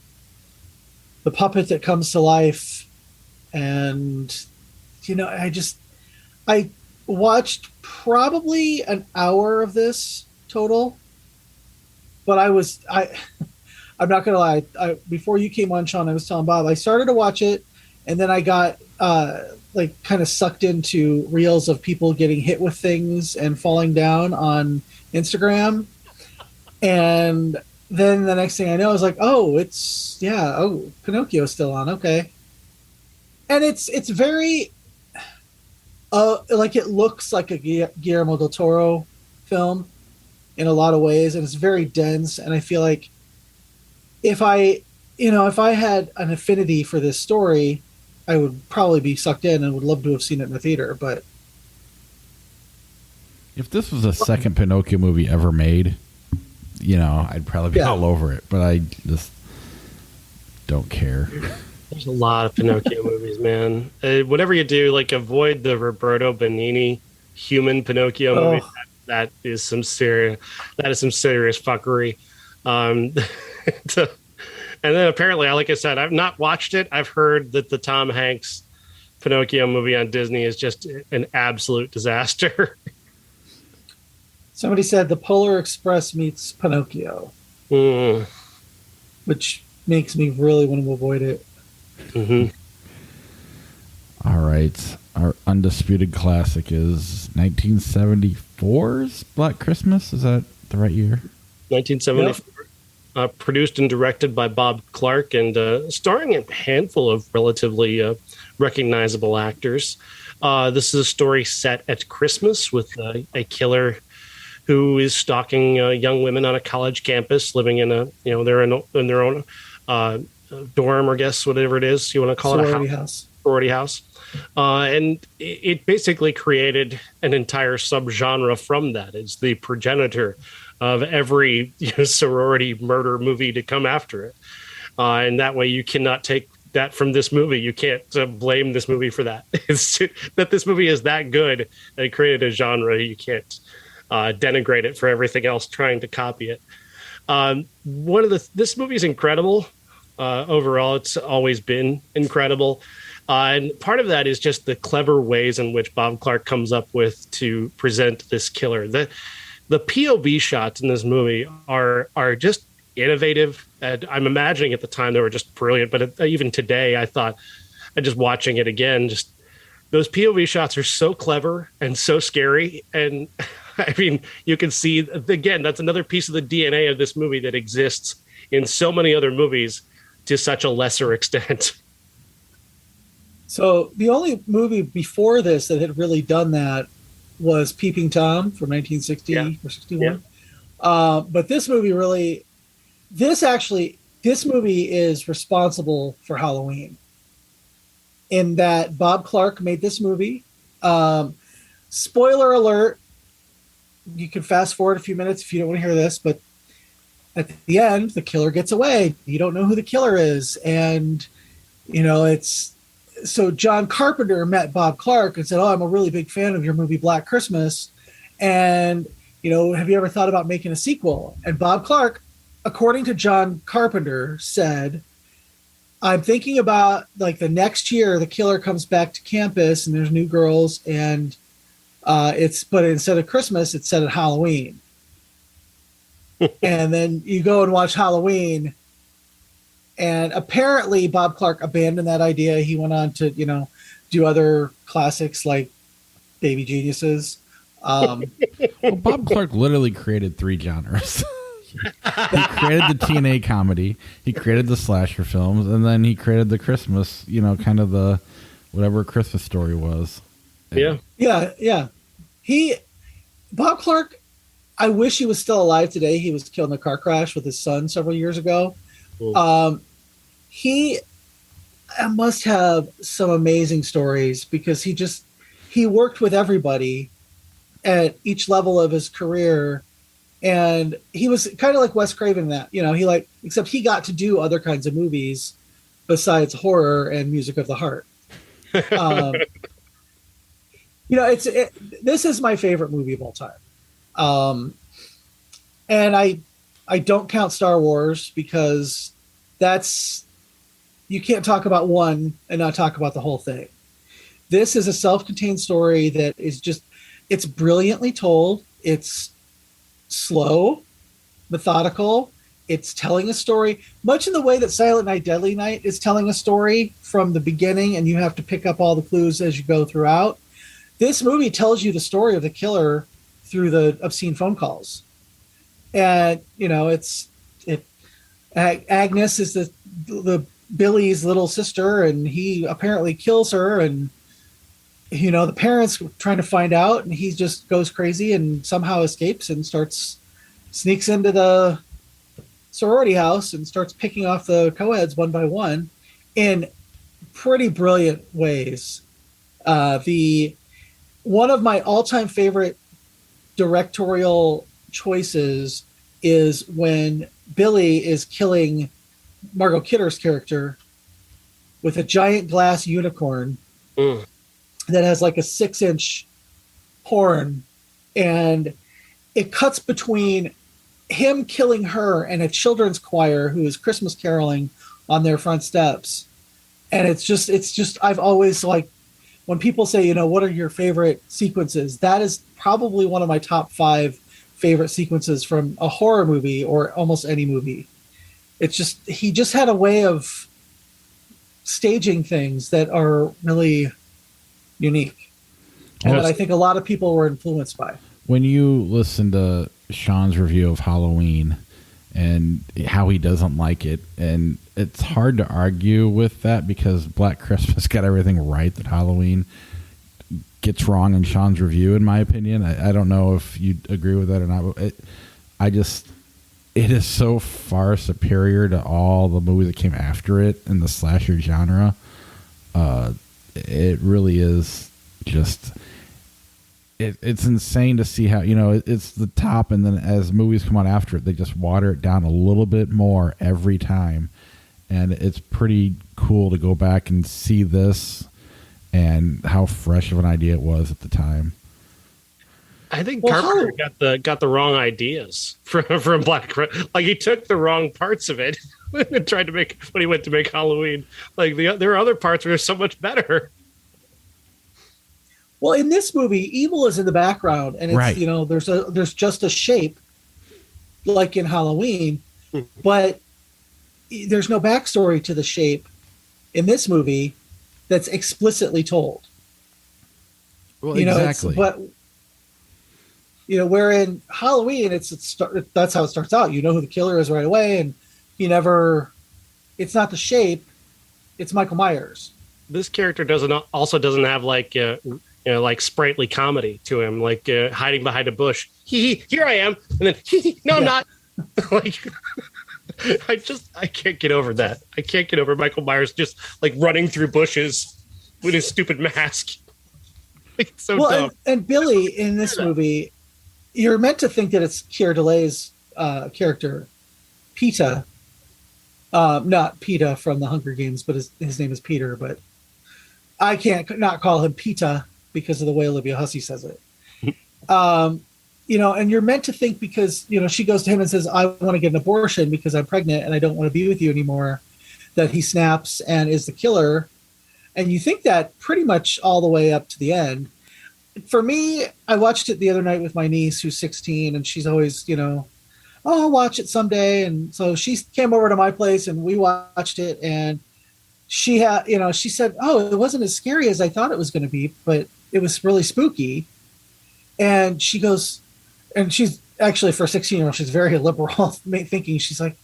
puppet that comes to life, and I watched probably an hour of this total, but I'm not gonna lie. Before you came on, Sean, I was telling Bob I started to watch it, and then I got like kind of sucked into reels of people getting hit with things and falling down on Instagram, and then the next thing I know is like, oh, Pinocchio's still on, okay, and it's very like it looks like a Guillermo del Toro film in a lot of ways, and it's very dense, and I feel like if I had an affinity for this story, I would probably be sucked in and would love to have seen it in the theater. But if this was the second Pinocchio movie ever made, I'd probably be all over it. But I just don't care. There's a lot of Pinocchio movies, man. Whatever you do, like avoid the Roberto Benigni human Pinocchio movie. That is some serious fuckery. And then apparently, like I said, I've not watched it. I've heard that the Tom Hanks Pinocchio movie on Disney is just an absolute disaster. Somebody said the Polar Express meets Pinocchio, which makes me really want to avoid it. Mm-hmm. All right. Our undisputed classic is 1974's Black Christmas. Is that the right year? 1974. Yep. Produced and directed by Bob Clark and starring a handful of relatively recognizable actors. This is a story set at Christmas with a killer who is stalking young women on a college campus, living in they're in their own dorm, or guess whatever it is you want to call it, a house. Sorority house. And it basically created an entire subgenre from that. It's the progenitor of every sorority murder movie to come after it. And that way you cannot take that from this movie. You can't blame this movie for that. It's that this movie is that good that it created a genre. You can't denigrate it for everything else trying to copy it. This movie is incredible. Overall, it's always been incredible. And part of that is just the clever ways in which Bob Clark comes up with to present this killer. The POV shots in this movie are just innovative. And I'm imagining at the time they were just brilliant. But even today, I thought, just watching it again, just those POV shots are so clever and so scary. And I mean, you can see, again, that's another piece of the DNA of this movie that exists in so many other movies to such a lesser extent. So the only movie before this that had really done that was Peeping Tom from 1960 or 61. Yeah. But this movie this movie is responsible for Halloween, in that Bob Clark made this movie. Spoiler alert, you can fast forward a few minutes if you don't want to hear this, but at the end, the killer gets away. You don't know who the killer is. And, so John Carpenter met Bob Clark and said, "Oh, I'm a really big fan of your movie Black Christmas. And, have you ever thought about making a sequel?" And Bob Clark, according to John Carpenter, said, "I'm thinking about like the next year, the killer comes back to campus and there's new girls, and but instead of Christmas, it's set at Halloween." And then you go and watch Halloween. And apparently Bob Clark abandoned that idea. He went on to, do other classics like Baby Geniuses. Well, Bob Clark literally created 3 genres. He created the TNA comedy, he created the slasher films, and then he created the Christmas, kind of the whatever Christmas Story was. Yeah. Yeah. Bob Clark, I wish he was still alive today. He was killed in a car crash with his son several years ago. He must have some amazing stories, because he worked with everybody at each level of his career, and he was kind of like Wes Craven in that, except he got to do other kinds of movies besides horror and music of the heart. This is my favorite movie of all time. And I don't count Star Wars, because you can't talk about one and not talk about the whole thing. This is a self-contained story that is it's brilliantly told. It's slow. methodical. It's telling a story much in the way that Silent Night, Deadly Night is telling a story from the beginning, and you have to pick up all the clues as you go throughout. This movie tells you the story of the killer through the obscene phone calls. And, Agnes is the Billy's little sister, and he apparently kills her, and the parents trying to find out, and he just goes crazy and somehow escapes and sneaks into the sorority house and starts picking off the co-eds one by one in pretty brilliant ways. One of my all-time favorite directorial choices is when Billy is killing Margot Kidder's character with a giant glass unicorn that has like a 6-inch horn, and it cuts between him killing her and a children's choir who is Christmas caroling on their front steps. And it's just I've always, like, when people say, what are your favorite sequences, that is probably one of my top 5 favorite sequences from a horror movie or almost any movie. It's just, he just had a way of staging things that are really unique, and that I think a lot of people were influenced by. When you listen to Sean's review of Halloween and how he doesn't like it, and it's hard to argue with that because Black Christmas got everything right that Halloween gets wrong in Sean's review, in my opinion. I don't know if you agree with that or not, but it is so far superior to all the movies that came after it in the slasher genre. It really is just... It's insane to see how, it's the top, and then as movies come on after it, they just water it down a little bit more every time. And it's pretty cool to go back and see this and how fresh of an idea it was at the time. I think Carpenter got the wrong ideas from Black Christmas. Like, he took the wrong parts of it and tried to make, when he went to make Halloween, like there are other parts where they're so much better. Well, in this movie, evil is in the background, and it's, right. There's just a shape, like in Halloween, but there's no backstory to the shape in this movie that's explicitly told. Well, exactly. But where in Halloween, that's how it starts out. You know who the killer is right away, and it's not the shape, it's Michael Myers. This character doesn't have like like sprightly comedy to him, like hiding behind a bush. Here I am, and then no, I'm not. Like, I can't get over that. I can't get over Michael Myers just like running through bushes with his stupid mask. Like, it's so dumb. And Billy in this movie, you're meant to think that it's Keir Dulley's character, Peta. Not Peta from the Hunger Games, but his name is Peter. But I can't not call him Peta because of the way Olivia Hussey says it. And you're meant to think, because, she goes to him and says, I want to get an abortion because I'm pregnant and I don't want to be with you anymore, that he snaps and is the killer. And you think that pretty much all the way up to the end. For me, I watched it the other night with my niece who's 16, and she's always, oh, I'll watch it someday. And so she came over to my place and we watched it, and she said, oh, it wasn't as scary as I thought it was going to be, but it was really spooky. And she goes, and she's actually, for a 16-year-old, she's very liberal thinking. She's like,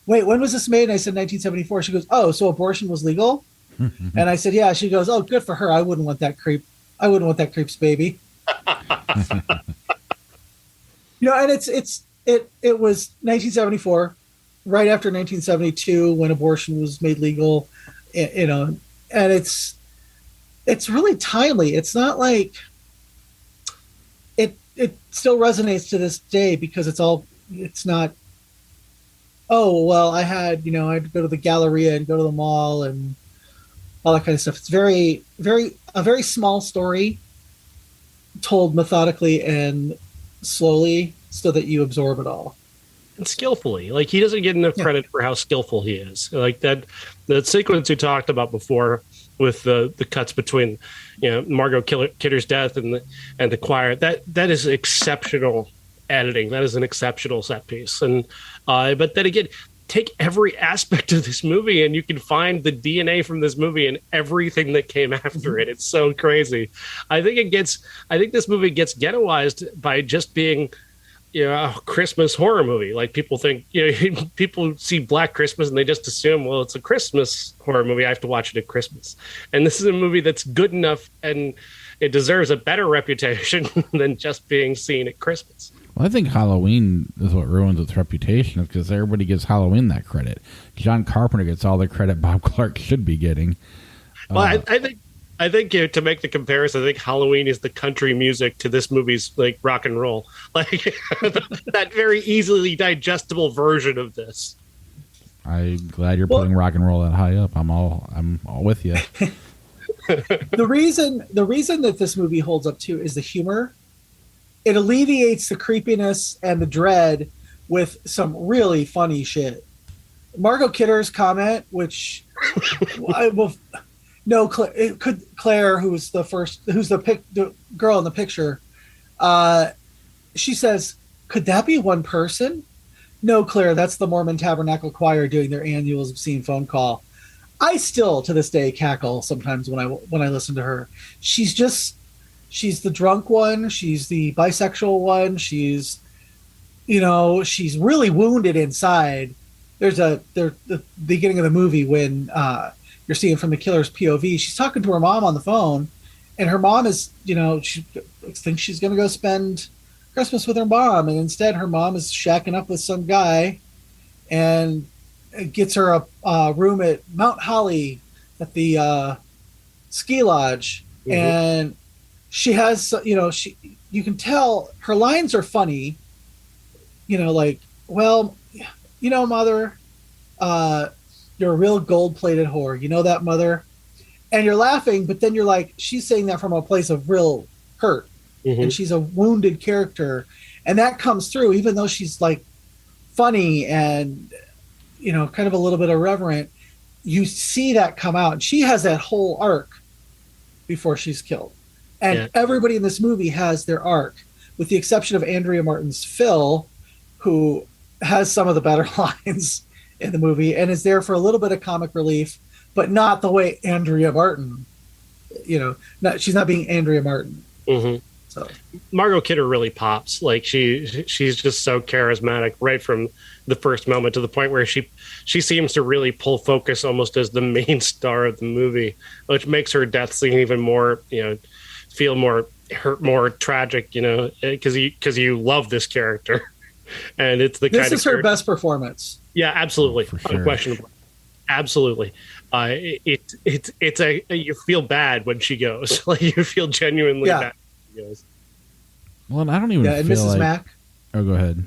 wait, when was this made? And I said 1974. She goes, oh, so abortion was legal? And I said, yeah. She goes, oh, good for her. I wouldn't want that creep. I wouldn't want that creep's baby. And it was 1974, right after 1972, when abortion was made legal, and it's really timely. It's not like it still resonates to this day, because it's not, oh, well, I had to go to the Galleria and go to the mall and all that kind of stuff. It's a very small story told methodically and slowly so that you absorb it all. And skillfully. Like, he doesn't get enough credit for how skillful he is. Like that sequence you talked about before with the cuts between, Margot Kidder's death and the choir, that is exceptional editing. That is an exceptional set piece. And but then again, take every aspect of this movie and you can find the DNA from this movie and everything that came after it. It's so crazy. I think this movie gets ghettoized by just being, a Christmas horror movie. Like people think, people see Black Christmas and they just assume, well, it's a Christmas horror movie, I have to watch it at Christmas. And this is a movie that's good enough and it deserves a better reputation than just being seen at Christmas. Well, I think Halloween is what ruins its reputation, because everybody gives Halloween that credit. John Carpenter gets all the credit Bob Clark should be getting. Well, I think to make the comparison, I think Halloween is the country music to this movie's like rock and roll, like that very easily digestible version of this. I'm glad you're putting rock and roll that high up. I'm all with you. The reason that this movie holds up too is the humor. It alleviates the creepiness and the dread with some really funny shit. Margot Kidder's comment, which Claire, who's the girl in the picture, she says, "Could that be one person?" No, Claire, that's the Mormon Tabernacle Choir doing their annual obscene phone call. I still, to this day, cackle sometimes when I listen to her. She's the drunk one. She's the bisexual one. She's really wounded inside. There's the beginning of the movie when you're seeing from the killer's POV. She's talking to her mom on the phone, and her mom is, she thinks she's going to go spend Christmas with her mom, and instead her mom is shacking up with some guy, and gets her a room at Mount Holly at the ski lodge, and she has, you can tell her lines are funny, like, well, mother, you're a real gold-plated whore. You know that, mother? And you're laughing, but then you're like, she's saying that from a place of real hurt. And she's a wounded character. And that comes through, even though she's like funny and, kind of a little bit irreverent. You see that come out. And she has that whole arc before she's killed. And everybody in this movie has their arc, with the exception of Andrea Martin's Phil, who has some of the better lines in the movie and is there for a little bit of comic relief, but not the way Andrea Martin, she's not being Andrea Martin. So Margot Kidder really pops. Like she's just so charismatic right from the first moment, to the point where she seems to really pull focus almost as the main star of the movie, which makes her death scene even more, feel more hurt, more tragic, because you love this character. And it's this is her best performance. Yeah, absolutely. For sure. Unquestionably. Absolutely. You feel bad when she goes. Like, you feel genuinely bad when she goes. Well, and I don't even and feel Mrs. like... Mack. Oh, go ahead.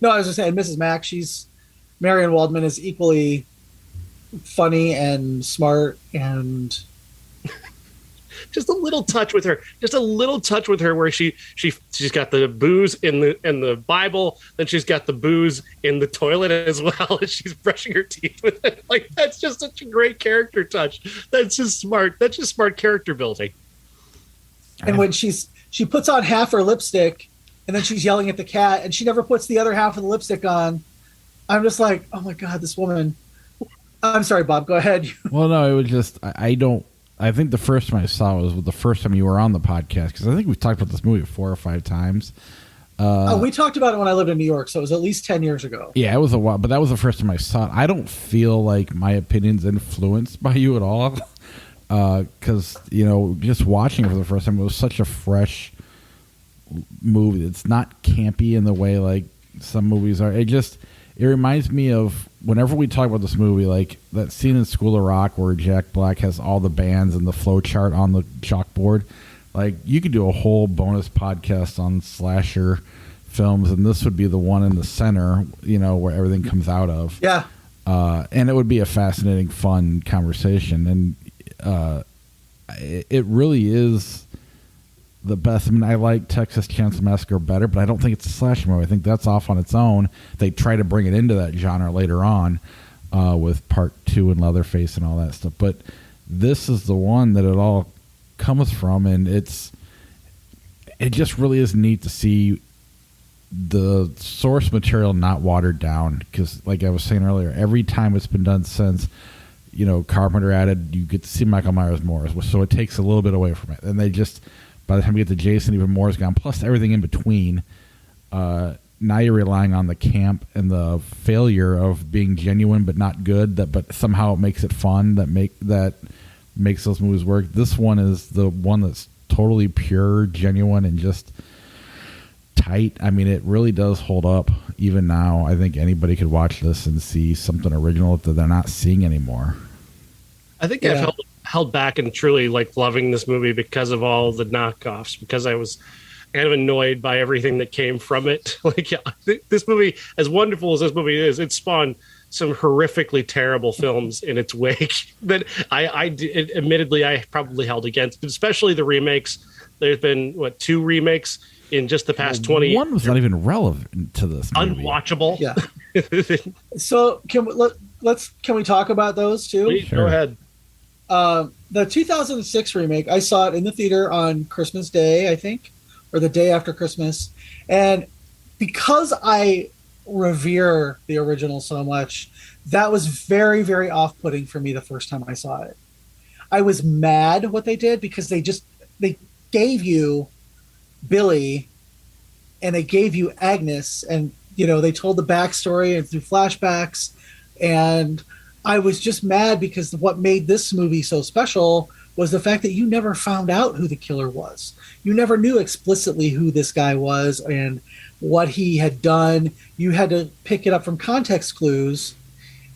No, I was just saying, Mrs. Mack, Marion Waldman is equally funny and smart, and just a little touch with her where she's got the booze in the Bible, then she's got the booze in the toilet as well as she's brushing her teeth with it. Like, that's just such a great character touch. That's just smart character building. And when she puts on half her lipstick and then she's yelling at the cat and she never puts the other half of the lipstick on, I'm just like, oh my God, this woman. I'm sorry, Bob, go ahead. Well, no, it was just, I think the first time I saw it was the first time you were on the podcast, because I think we've talked about this movie 4 or 5 times. We talked about it when I lived in New York, so it was at least 10 years ago. Yeah, it was a while, but that was the first time I saw it. I don't feel like my opinion's influenced by you at all, because, just watching it for the first time, it was such a fresh movie. It's not campy in the way like some movies are. It reminds me of whenever we talk about this movie, like that scene in School of Rock where Jack Black has all the bands and the flow chart on the chalkboard. Like, you could do a whole bonus podcast on slasher films, and this would be the one in the center, where everything comes out of. Yeah. And it would be a fascinating, fun conversation. And it really is the best. I mean, I like Texas Chainsaw Massacre better, but I don't think it's a slasher movie. I think that's off on its own. They try to bring it into that genre later on with Part 2 and Leatherface and all that stuff. But this is the one that it all comes from, and it just really is neat to see the source material not watered down, because like I was saying earlier, every time it's been done since, Carpenter added, you get to see Michael Myers more, so it takes a little bit away from it. And they just, by the time you get to Jason, even more is gone, plus everything in between. Now you're relying on the camp and the failure of being genuine but not good, but somehow it makes it fun, that makes those movies work. This one is the one that's totally pure, genuine, and just tight. I mean, it really does hold up even now. I think anybody could watch this and see something original that they're not seeing anymore. I think I've held back and truly loving this movie because of all the knockoffs, because I was kind of annoyed by everything that came from it. This movie, as wonderful as this movie is, it spawned some horrifically terrible films in its wake that admittedly I probably held against, but especially the remakes. There's been 2 remakes in just the past 20 years. One was not even relevant to this movie. Unwatchable. Yeah. So can we talk about those too? Please, sure. Go ahead. The 2006 remake, I saw it in the theater on Christmas Day, I think, or the day after Christmas. And because I revere the original so much, that was very, very off-putting for me the first time I saw it. I was mad what they did, because they gave you Billy and they gave you Agnes, and they told the backstory and through flashbacks, and I was just mad because what made this movie so special was the fact that you never found out who the killer was. You never knew explicitly who this guy was and what he had done. You had to pick it up from context clues.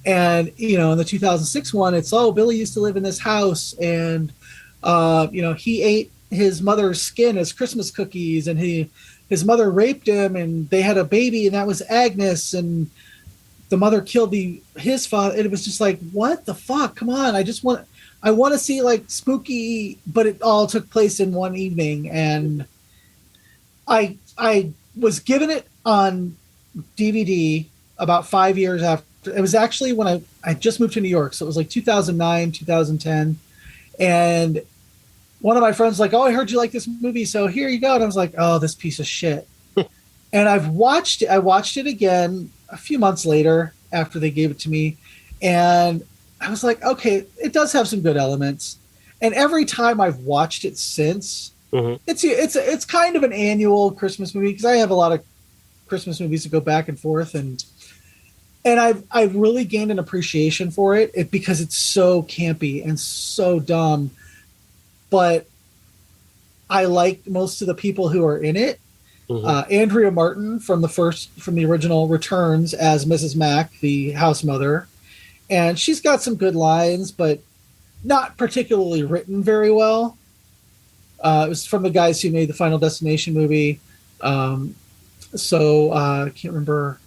And, in the 2006 one, it's, Billy used to live in this house, and, he ate his mother's skin as Christmas cookies, and his mother raped him, and they had a baby, and that was Agnes, and the mother killed his father. And it was just like, what the fuck? Come on. I want to see spooky, but it all took place in one evening. And I was given it on DVD about 5 years after. It was actually when I just moved to New York. So it was 2009, 2010. And one of my friends was like, I heard you like this movie, so here you go. And I was like, this piece of shit. And I watched it again a few months later after they gave it to me. And I was like, okay, it does have some good elements. And every time I've watched it since, it's kind of an annual Christmas movie, because I have a lot of Christmas movies that go back and forth, and I've really gained an appreciation for it because it's so campy and so dumb. But I like most of the people who are in it. Andrea Martin from the original returns as Mrs. Mack, the house mother, and she's got some good lines, but not particularly written very well. It was from the guys who made the Final Destination movie. I can't remember.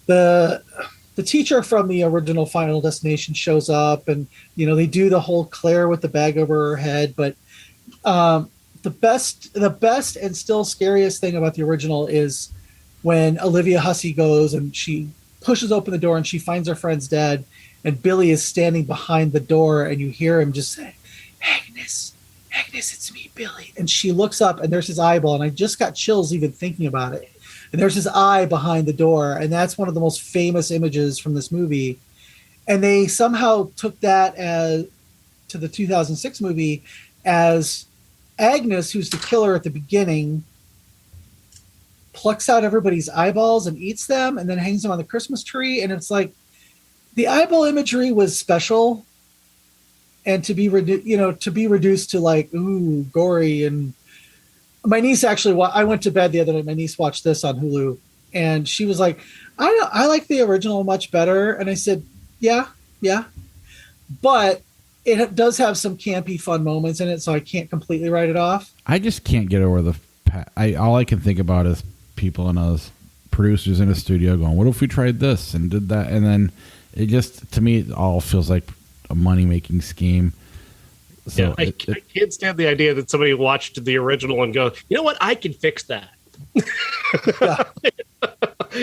The teacher from the original Final Destination shows up, and they do the whole Claire with the bag over her head. But the best and still scariest thing about the original is when Olivia Hussey goes and she pushes open the door and she finds her friend's dead, and Billy is standing behind the door, and you hear him just say, Agnes, it's me, Billy. And she looks up, and there's his eyeball, and I just got chills even thinking about it. And there's his eye behind the door, and that's one of the most famous images from this movie. And they somehow took that to the 2006 movie as Agnes, who's the killer at the beginning, plucks out everybody's eyeballs and eats them, and then hangs them on the Christmas tree. And it's like, the eyeball imagery was special, and to be reduced to ooh, gory. And my niece actually, I went to bed the other night. My niece watched this on Hulu, and she was like, I like the original much better. And I said, yeah, but it does have some campy, fun moments in it, so I can't completely write it off. I just can't get over all I can think about is people and us producers in a studio going, what if we tried this and did that? And then it just, to me, it all feels like a money-making scheme. So I can't stand the idea that somebody watched the original and go, you know what, I can fix that. You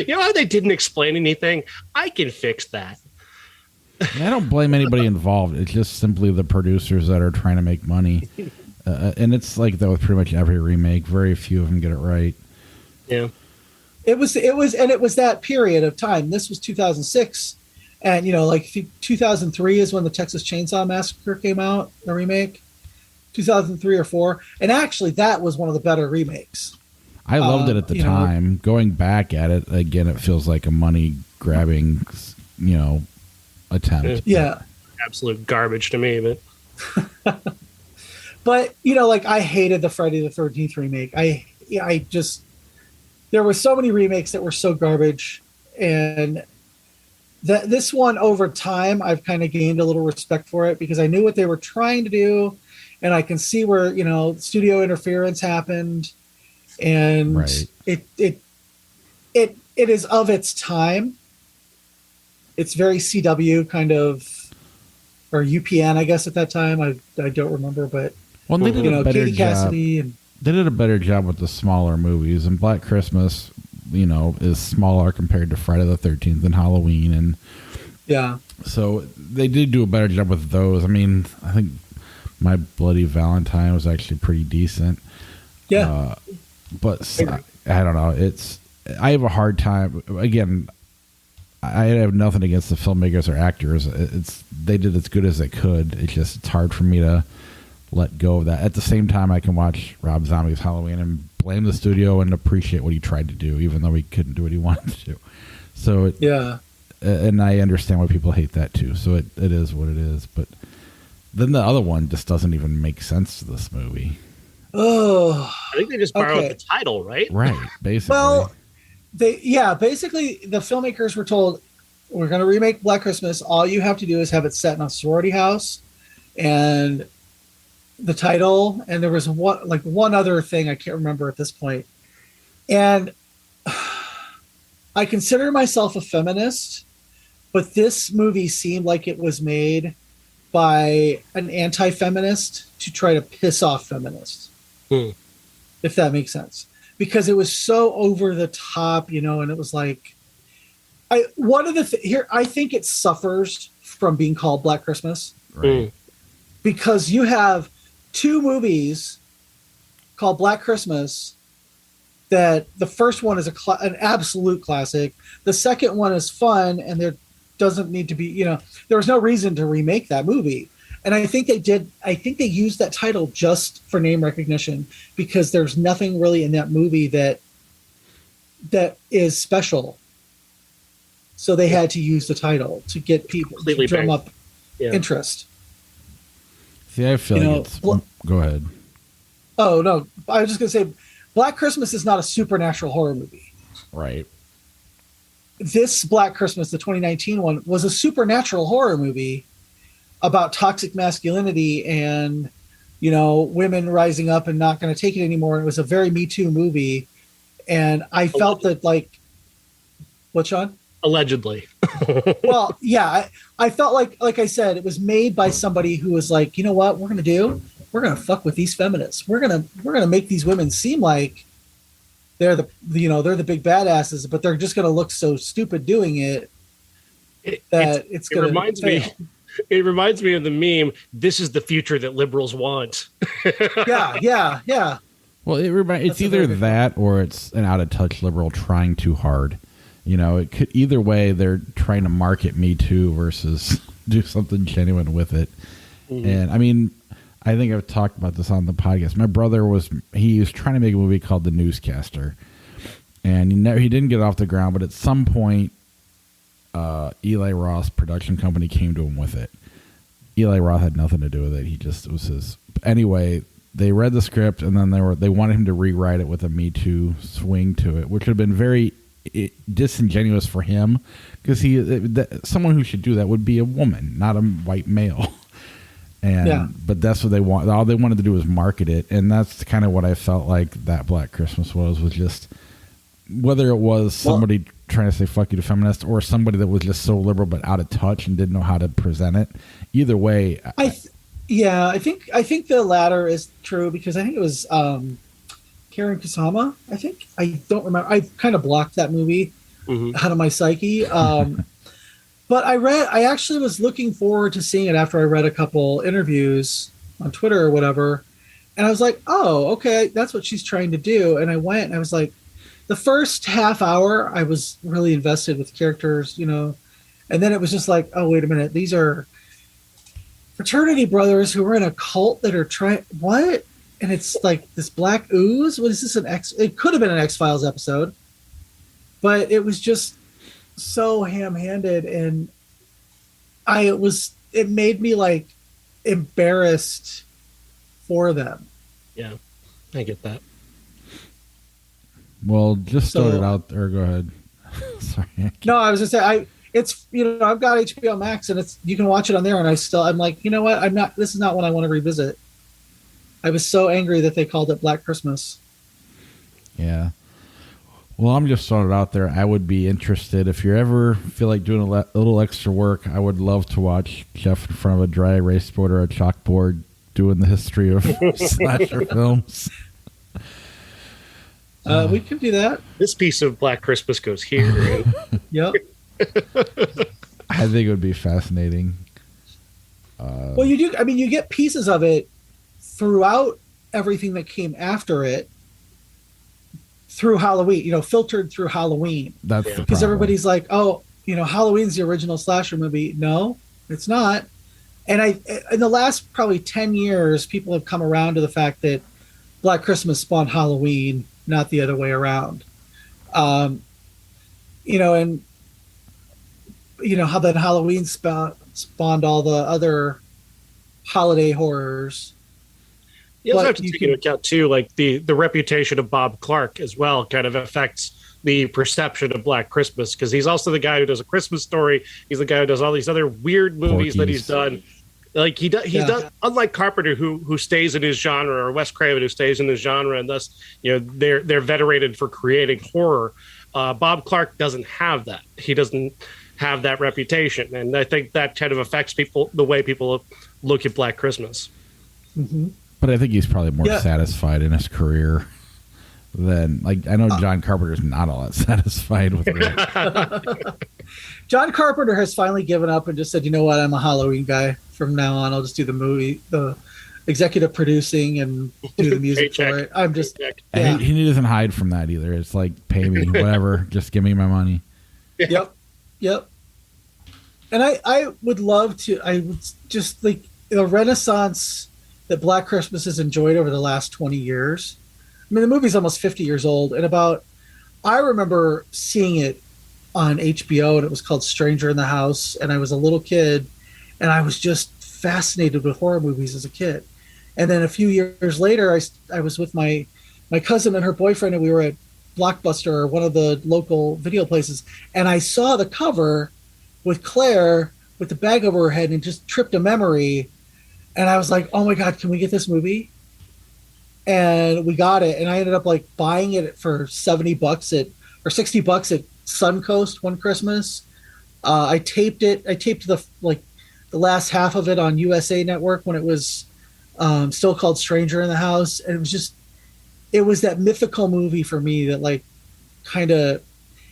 know how they didn't explain anything? I can fix that. I don't blame anybody involved. It's just simply the producers that are trying to make money. And it's like that with pretty much every remake. Very few of them get it right. Yeah. It was that period of time. This was 2006, and 2003 is when the Texas Chainsaw Massacre came out, the remake, 2003 or 4, and actually that was one of the better remakes. I loved it at the time. Going back at it again, it feels like a money grabbing, attempt. Yeah, absolute garbage to me, but. But I hated the Friday the 13th remake. I just, there were so many remakes that were so garbage, and this one over time I've kind of gained a little respect for it because I knew what they were trying to do, and I can see where studio interference happened, and right. it is of its time. It's very CW kind of, or UPN, I guess at that time. I don't remember, but they did a better Katie job. Cassidy They did a better job with the smaller movies, and Black Christmas, is smaller compared to Friday the 13th and Halloween, and yeah. So they did do a better job with those. I mean, I think My Bloody Valentine was actually pretty decent. Yeah. But I don't know. I have a hard time. Again, I have nothing against the filmmakers or actors. They did as good as they could. It's hard for me to let go of that. At the same time, I can watch Rob Zombie's Halloween and blame the studio and appreciate what he tried to do, even though he couldn't do what he wanted to do. So yeah. And I understand why people hate that too. So it is what it is. But then the other one just doesn't even make sense to this movie. Oh, I think they just borrowed the title, right? Right, basically. Well, basically the filmmakers were told, we're going to remake Black Christmas. All you have to do is have it set in a sorority house, and the title, and there was one other thing I can't remember at this point. And I consider myself a feminist, but this movie seemed like it was made by an anti-feminist to try to piss off feminists. If that makes sense, because it was so over the top, and it was like, I think it suffers from being called Black Christmas, right? Because you have two movies called Black Christmas that the first one is an absolute classic. The second one is fun, and there doesn't need to be, there was no reason to remake that movie. And I think they did. I think they used that title just for name recognition, because there's nothing really in that movie that is special. So they had to use the title to get people to drum up interest. See, I feel like it's... Go ahead. Oh, no. I was just going to say, Black Christmas is not a supernatural horror movie. Right. This Black Christmas, the 2019 one, was a supernatural horror movie about toxic masculinity and, women rising up and not going to take it anymore. And it was a very Me Too movie. And I felt that, what, Sean? Allegedly. Well, yeah, I felt like I said, it was made by somebody who was like, you know what we're going to do? We're going to fuck with these feminists. We're going to make these women seem like they're the big badasses, but they're just going to look so stupid doing it that it's going to fail. It reminds me of the meme, "This is the future that liberals want." Yeah. Well, it's either that or it's an out of touch liberal trying too hard. It could either way. They're trying to market Me Too versus do something genuine with it. Mm-hmm. And I mean, I think I've talked about this on the podcast. My brother was trying to make a movie called The Newscaster, and he didn't get off the ground. But at some point, Eli Roth's production company came to him with it. Eli Roth had nothing to do with it. It was his. Anyway, they read the script, and then they wanted him to rewrite it with a Me Too swing to it, which would have been very disingenuous for him, because someone who should do that would be a woman, not a white male. But that's what they want. All they wanted to do was market it, and that's kind of what I felt like that Black Christmas was just whether it was somebody trying to say fuck you to feminists or somebody that was just so liberal but out of touch and didn't know how to present it. Either way, I think the latter is true, because I think it was Karen Kusama. I don't remember. I kind of blocked that movie out of my psyche. But I actually was looking forward to seeing it after I read a couple interviews on Twitter or whatever. And I was like, oh, okay, that's what she's trying to do. And I went and I was like, the first half hour, I was really invested with characters, you know, and then it was just like, oh, wait a minute. These are fraternity brothers who are in a cult that are trying, what? And it's like this black ooze. What is this? It could have been an X-Files episode, but it was just so ham-handed. And it made me like embarrassed for them. Yeah, I get that. Well, just throw it out there. Go ahead. Sorry. No, I was just saying, it's, you know, I've got HBO Max and you can watch it on there, and I'm like, you know what? This is not one I want to revisit. I was so angry that they called it Black Christmas. Yeah. Well, I'm just throwing it out there. I would be interested if you ever feel like doing a little extra work. I would love to watch Jeff in front of a dry erase board or a chalkboard doing the history of slasher films. We could do that. This piece of Black Christmas goes here. Yep. I think it would be fascinating. Well, you do. I mean, you get pieces of it throughout everything that came after it through Halloween, you know, filtered through Halloween. That's the because problem. everybody's like, oh, you know, Halloween's the original slasher movie. No, it's not. And in the last probably 10 years, people have come around to the fact that Black Christmas spawned Halloween, not the other way around. You know, and you know how that Halloween spawned all the other holiday horrors. You also have to take into account too, like the reputation of Bob Clark as well kind of affects the perception of Black Christmas, because he's also the guy who does A Christmas Story. He's the guy who does all these other weird movies that he's done. Like he's done, unlike Carpenter, who stays in his genre, or Wes Craven, who stays in his genre, and thus, you know, they're venerated for creating horror. Bob Clark doesn't have that. He doesn't have that reputation, and I think that kind of affects people, the way people look at Black Christmas. Mm-hmm. But I think he's probably more satisfied in his career than, like, I know John Carpenter's not all that satisfied with it. John Carpenter has finally given up and just said, you know what, I'm a Halloween guy from now on. I'll just do the movie, the executive producing, and do the music for it. I'm just, and he doesn't hide from that either. It's like, pay me, whatever, just give me my money. Yep. And I would love to, I would just like the renaissance that Black Christmas has enjoyed over the last 20 years. I mean, the movie's almost 50 years old, and I remember seeing it on HBO, and it was called Stranger in the House, and I was a little kid, and I was just fascinated with horror movies as a kid. And then a few years later, I was with my cousin and her boyfriend, and we were at Blockbuster, or one of the local video places, and I saw the cover with Claire with the bag over her head, and just tripped a memory. And I was like, oh my God, can we get this movie? And we got it. And I ended up like buying it for $70 or $60 at Suncoast one Christmas. I taped the last half of it on USA Network when it was still called Stranger in the House. And it was that mythical movie for me that, like, kind of,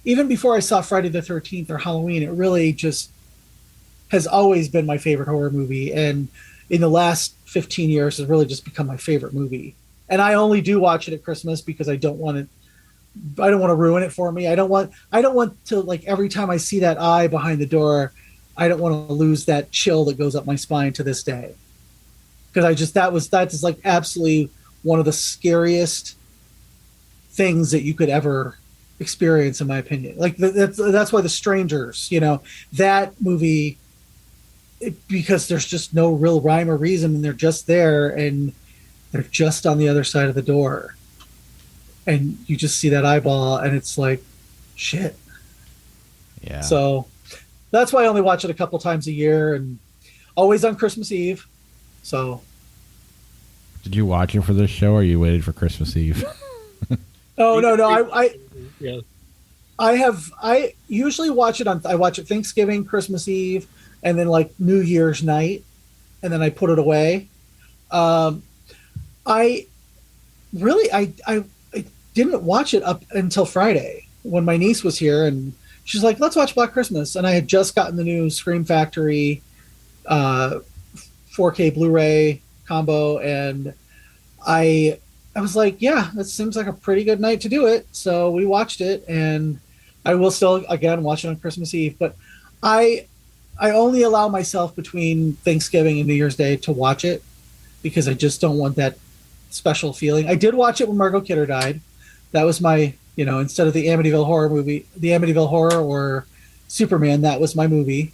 even before I saw Friday the 13th or Halloween, it really just has always been my favorite horror movie. And in the last 15 years, has really just become my favorite movie. And I only do watch it at Christmas because I don't want to ruin it for me. I don't want to, like, every time I see that eye behind the door, I don't want to lose that chill that goes up my spine to this day. Because that is like absolutely one of the scariest things that you could ever experience, in my opinion. Like that's why The Strangers, you know, that movie, because there's just no real rhyme or reason, and they're just there, and they're just on the other side of the door, and you just see that eyeball, and it's like, shit. Yeah. So that's why I only watch it a couple times a year, and always on Christmas Eve. So. Did you watch it for this show, or you waited for Christmas Eve? Oh, no. I usually watch it I watch it Thanksgiving, Christmas Eve, and then like New Year's night, and then I put it away. I didn't watch it up until Friday when my niece was here, and she's like, let's watch Black Christmas. And I had just gotten the new Scream Factory 4K Blu-ray combo, and I I was like, yeah, that seems like a pretty good night to do it. So we watched it, and I will still again watch it on Christmas Eve. But I I only allow myself between Thanksgiving and New Year's Day to watch it because I just don't want that special feeling. I did watch it when Margot Kidder died. That was my, instead of the Amityville horror movie, the Amityville horror or Superman, that was my movie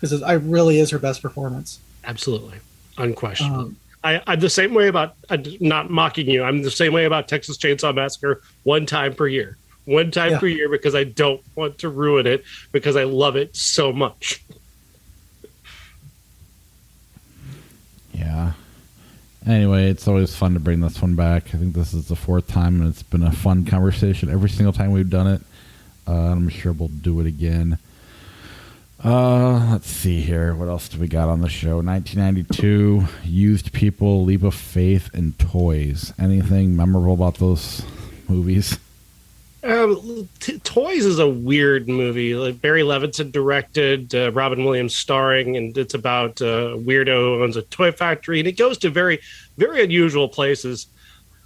because it really is her best performance. Absolutely. Unquestionable. I'm the same way about, not mocking you, I'm the same way about Texas Chainsaw Massacre one time per year. One time per year because I don't want to ruin it because I love it so much. Yeah. Anyway, it's always fun to bring this one back. I think this is the fourth time, and it's been a fun conversation every single time we've done it. I'm sure we'll do it again. Let's see here. What else do we got on the show? 1992, Used People, Leap of Faith, and Toys. Anything memorable about those movies? Toys is a weird movie. Like Barry Levinson directed, Robin Williams starring, and it's about a weirdo who owns a toy factory, and it goes to very, very unusual places.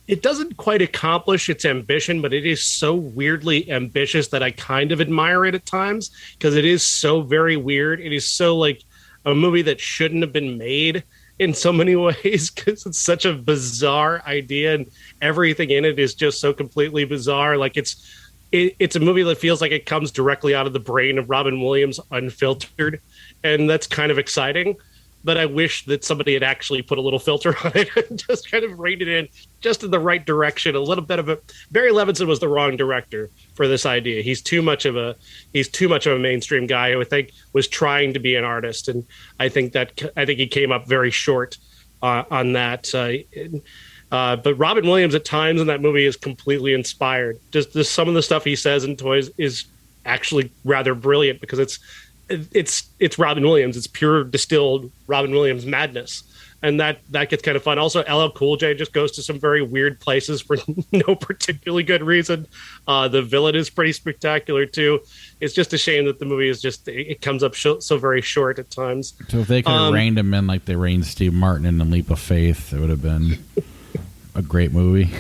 It doesn't quite accomplish its ambition, but it is so weirdly ambitious that I kind of admire it at times because it is so very weird. It is so like a movie that shouldn't have been made in so many ways because it's such a bizarre idea and everything in it is just so completely bizarre. Like it's a movie that feels like it comes directly out of the brain of Robin Williams unfiltered, and that's kind of exciting. But I wish that somebody had actually put a little filter on it and just kind of reined it in just in the right direction. A little bit of a Barry Levinson was the wrong director for this idea. He's too much of a mainstream guy who I think was trying to be an artist, and I think he came up very short on that. But Robin Williams at times in that movie is completely inspired. Just some of the stuff he says in Toys is actually rather brilliant because it's Robin Williams. It's pure distilled Robin Williams madness. And that gets kind of fun. Also, LL Cool J just goes to some very weird places for no particularly good reason. The villain is pretty spectacular, too. It's just a shame that the movie is it comes up so very short at times. So if they could have reined him in like they reined Steve Martin in The Leap of Faith, it would have been a great movie.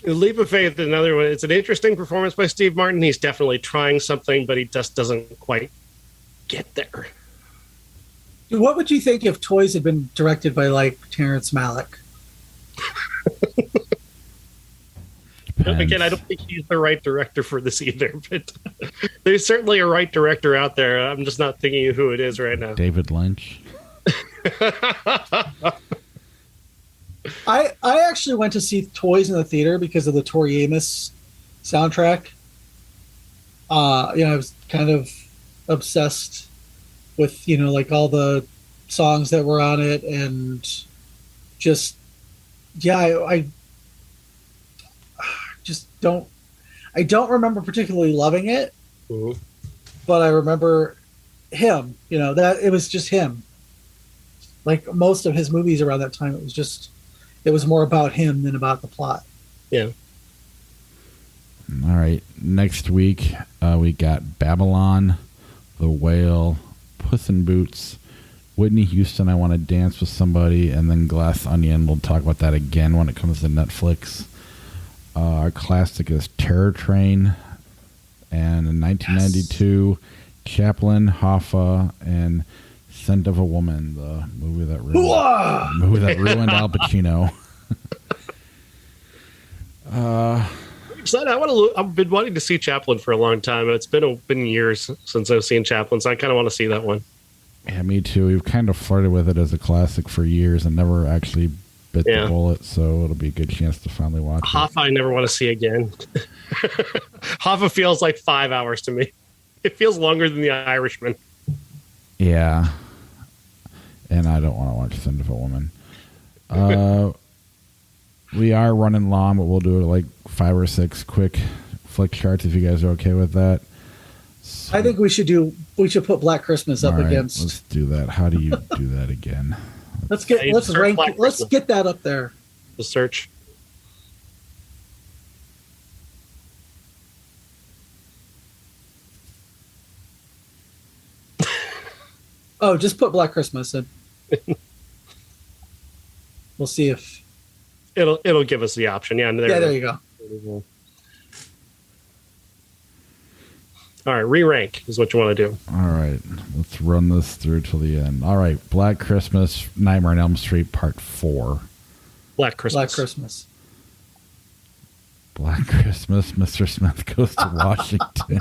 The Leap of Faith, another one. It's an interesting performance by Steve Martin. He's definitely trying something, but he just doesn't quite get there. What would you think if Toys had been directed by like Terrence Malick? Again, I don't think he's the right director for this either, but there's certainly a right director out there. I'm just not thinking of who it is right now. David Lynch. I actually went to see Toys in the theater because of the Tori Amos soundtrack. I was kind of obsessed with like all the songs that were on it, and just I just don't remember particularly loving it. Mm-hmm. But I remember him, that it was just him. Like most of his movies around that time, it was more about him than about the plot. Yeah. All right. Next week, we got Babylon, The Whale, Puss in Boots, Whitney Houston, I Want to Dance with Somebody, and then Glass Onion. We'll talk about that again when it comes to Netflix. Our classic is Terror Train, and in 1992, Chaplin, Hoffa, and Scent of a Woman, the movie that ruined Al Pacino. I've been wanting to see Chaplin for a long time. It's been years since I've seen Chaplin, so I kind of want to see that one. Yeah, me too. We've kind of flirted with it as a classic for years and never actually bit the bullet, so it'll be a good chance to finally watch Hoffa, it. I never want to see again. Hoffa feels like 5 hours to me. It feels longer than The Irishman. Yeah. And I don't want to watch Scent of a Woman. We are running long, but we'll do like 5 or 6 quick flick charts if you guys are okay with that. So, I think we should put Black Christmas up against. Let's do that. How do you do that again? Let's get that up there. The search. Oh, just put Black Christmas in. We'll see if it'll give us the option. Yeah, There you go. All right, re-rank is what you want to do. All right, let's run this through till the end. All right, Black Christmas, Nightmare on Elm Street, Part 4. Black Christmas. Black Christmas. Black Christmas, Mr. Smith Goes to Washington.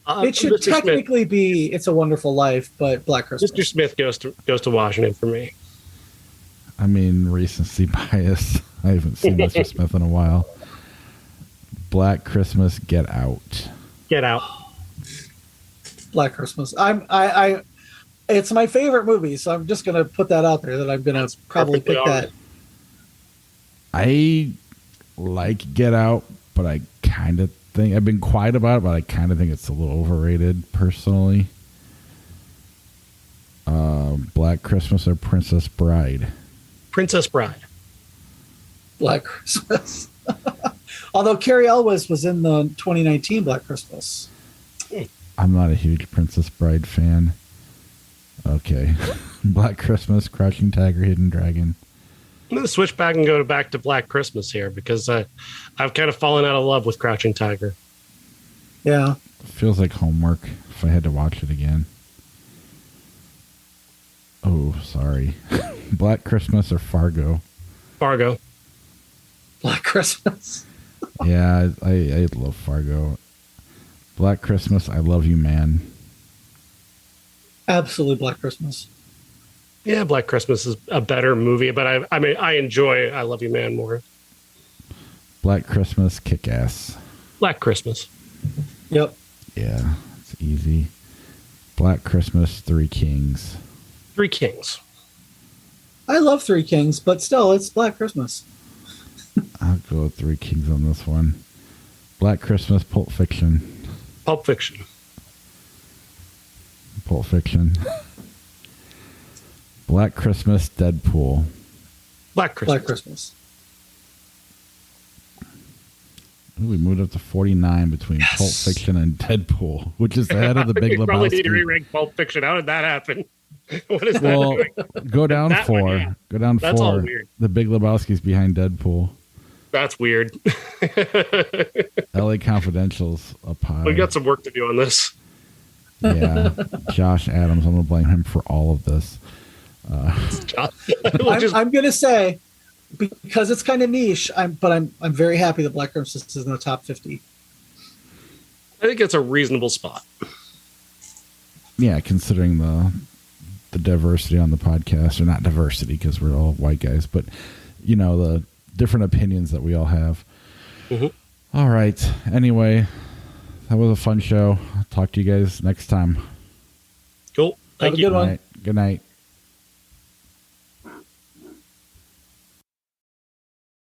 It should technically be It's a Wonderful Life, but Black Christmas. Mr. Smith goes to Washington for me. I mean, recency bias. I haven't seen Mr. Smith in a while. Black Christmas, Get Out. Get Out. Black Christmas. It's my favorite movie, so I'm just gonna put that out there that I'm gonna probably pick that. I like Get Out, but I kind of think I've been quiet about it, but I kind of think it's a little overrated personally. Black Christmas or Princess Bride? Princess Bride. Black Christmas. Although Carrie Elwes was in the 2019 Black Christmas. I'm not a huge Princess Bride fan. Okay. Black Christmas, Crouching Tiger, Hidden Dragon. I'm going to switch back and go back to Black Christmas here because I've kind of fallen out of love with Crouching Tiger. Yeah. Feels like homework if I had to watch it again. Oh, sorry. Black Christmas or Fargo? Fargo. Black Christmas. Yeah, I love Fargo. Black Christmas, I Love You, Man. Absolutely Black Christmas. Yeah, Black Christmas is a better movie, but I enjoy I Love You, Man more. Black Christmas, Kick-Ass. Black Christmas. Yep. Yeah, it's easy. Black Christmas, Three Kings. Three Kings. I love Three Kings, but still, it's Black Christmas. I'll go with Three Kings on this one. Black Christmas, Pulp Fiction. Pulp Fiction. Pulp Fiction. Black Christmas, Deadpool. Black Christmas. Black Christmas. Ooh, we moved up to 49 between Pulp Fiction and Deadpool, which is ahead of the Big Lebowski. Probably need to re-rank Pulp Fiction. How did that happen? What is that doing? Go down That 4. one, yeah. Go down That's 4. all weird. The Big Lebowski's behind Deadpool. That's weird. LA Confidential's up high. We got some work to do on this. Yeah. Josh Adams, I'm going to blame him for all of this. I'm going to say, because it's kind of niche, I'm very happy that Black Christmas is in the top 50. I think it's a reasonable spot. Yeah, considering the diversity on the podcast, or not diversity because we're all white guys, but you know, the different opinions that we all have. Mm-hmm. All right. Anyway, that was a fun show. I'll talk to you guys next time. Cool. Thank you. Have a good one. Good night.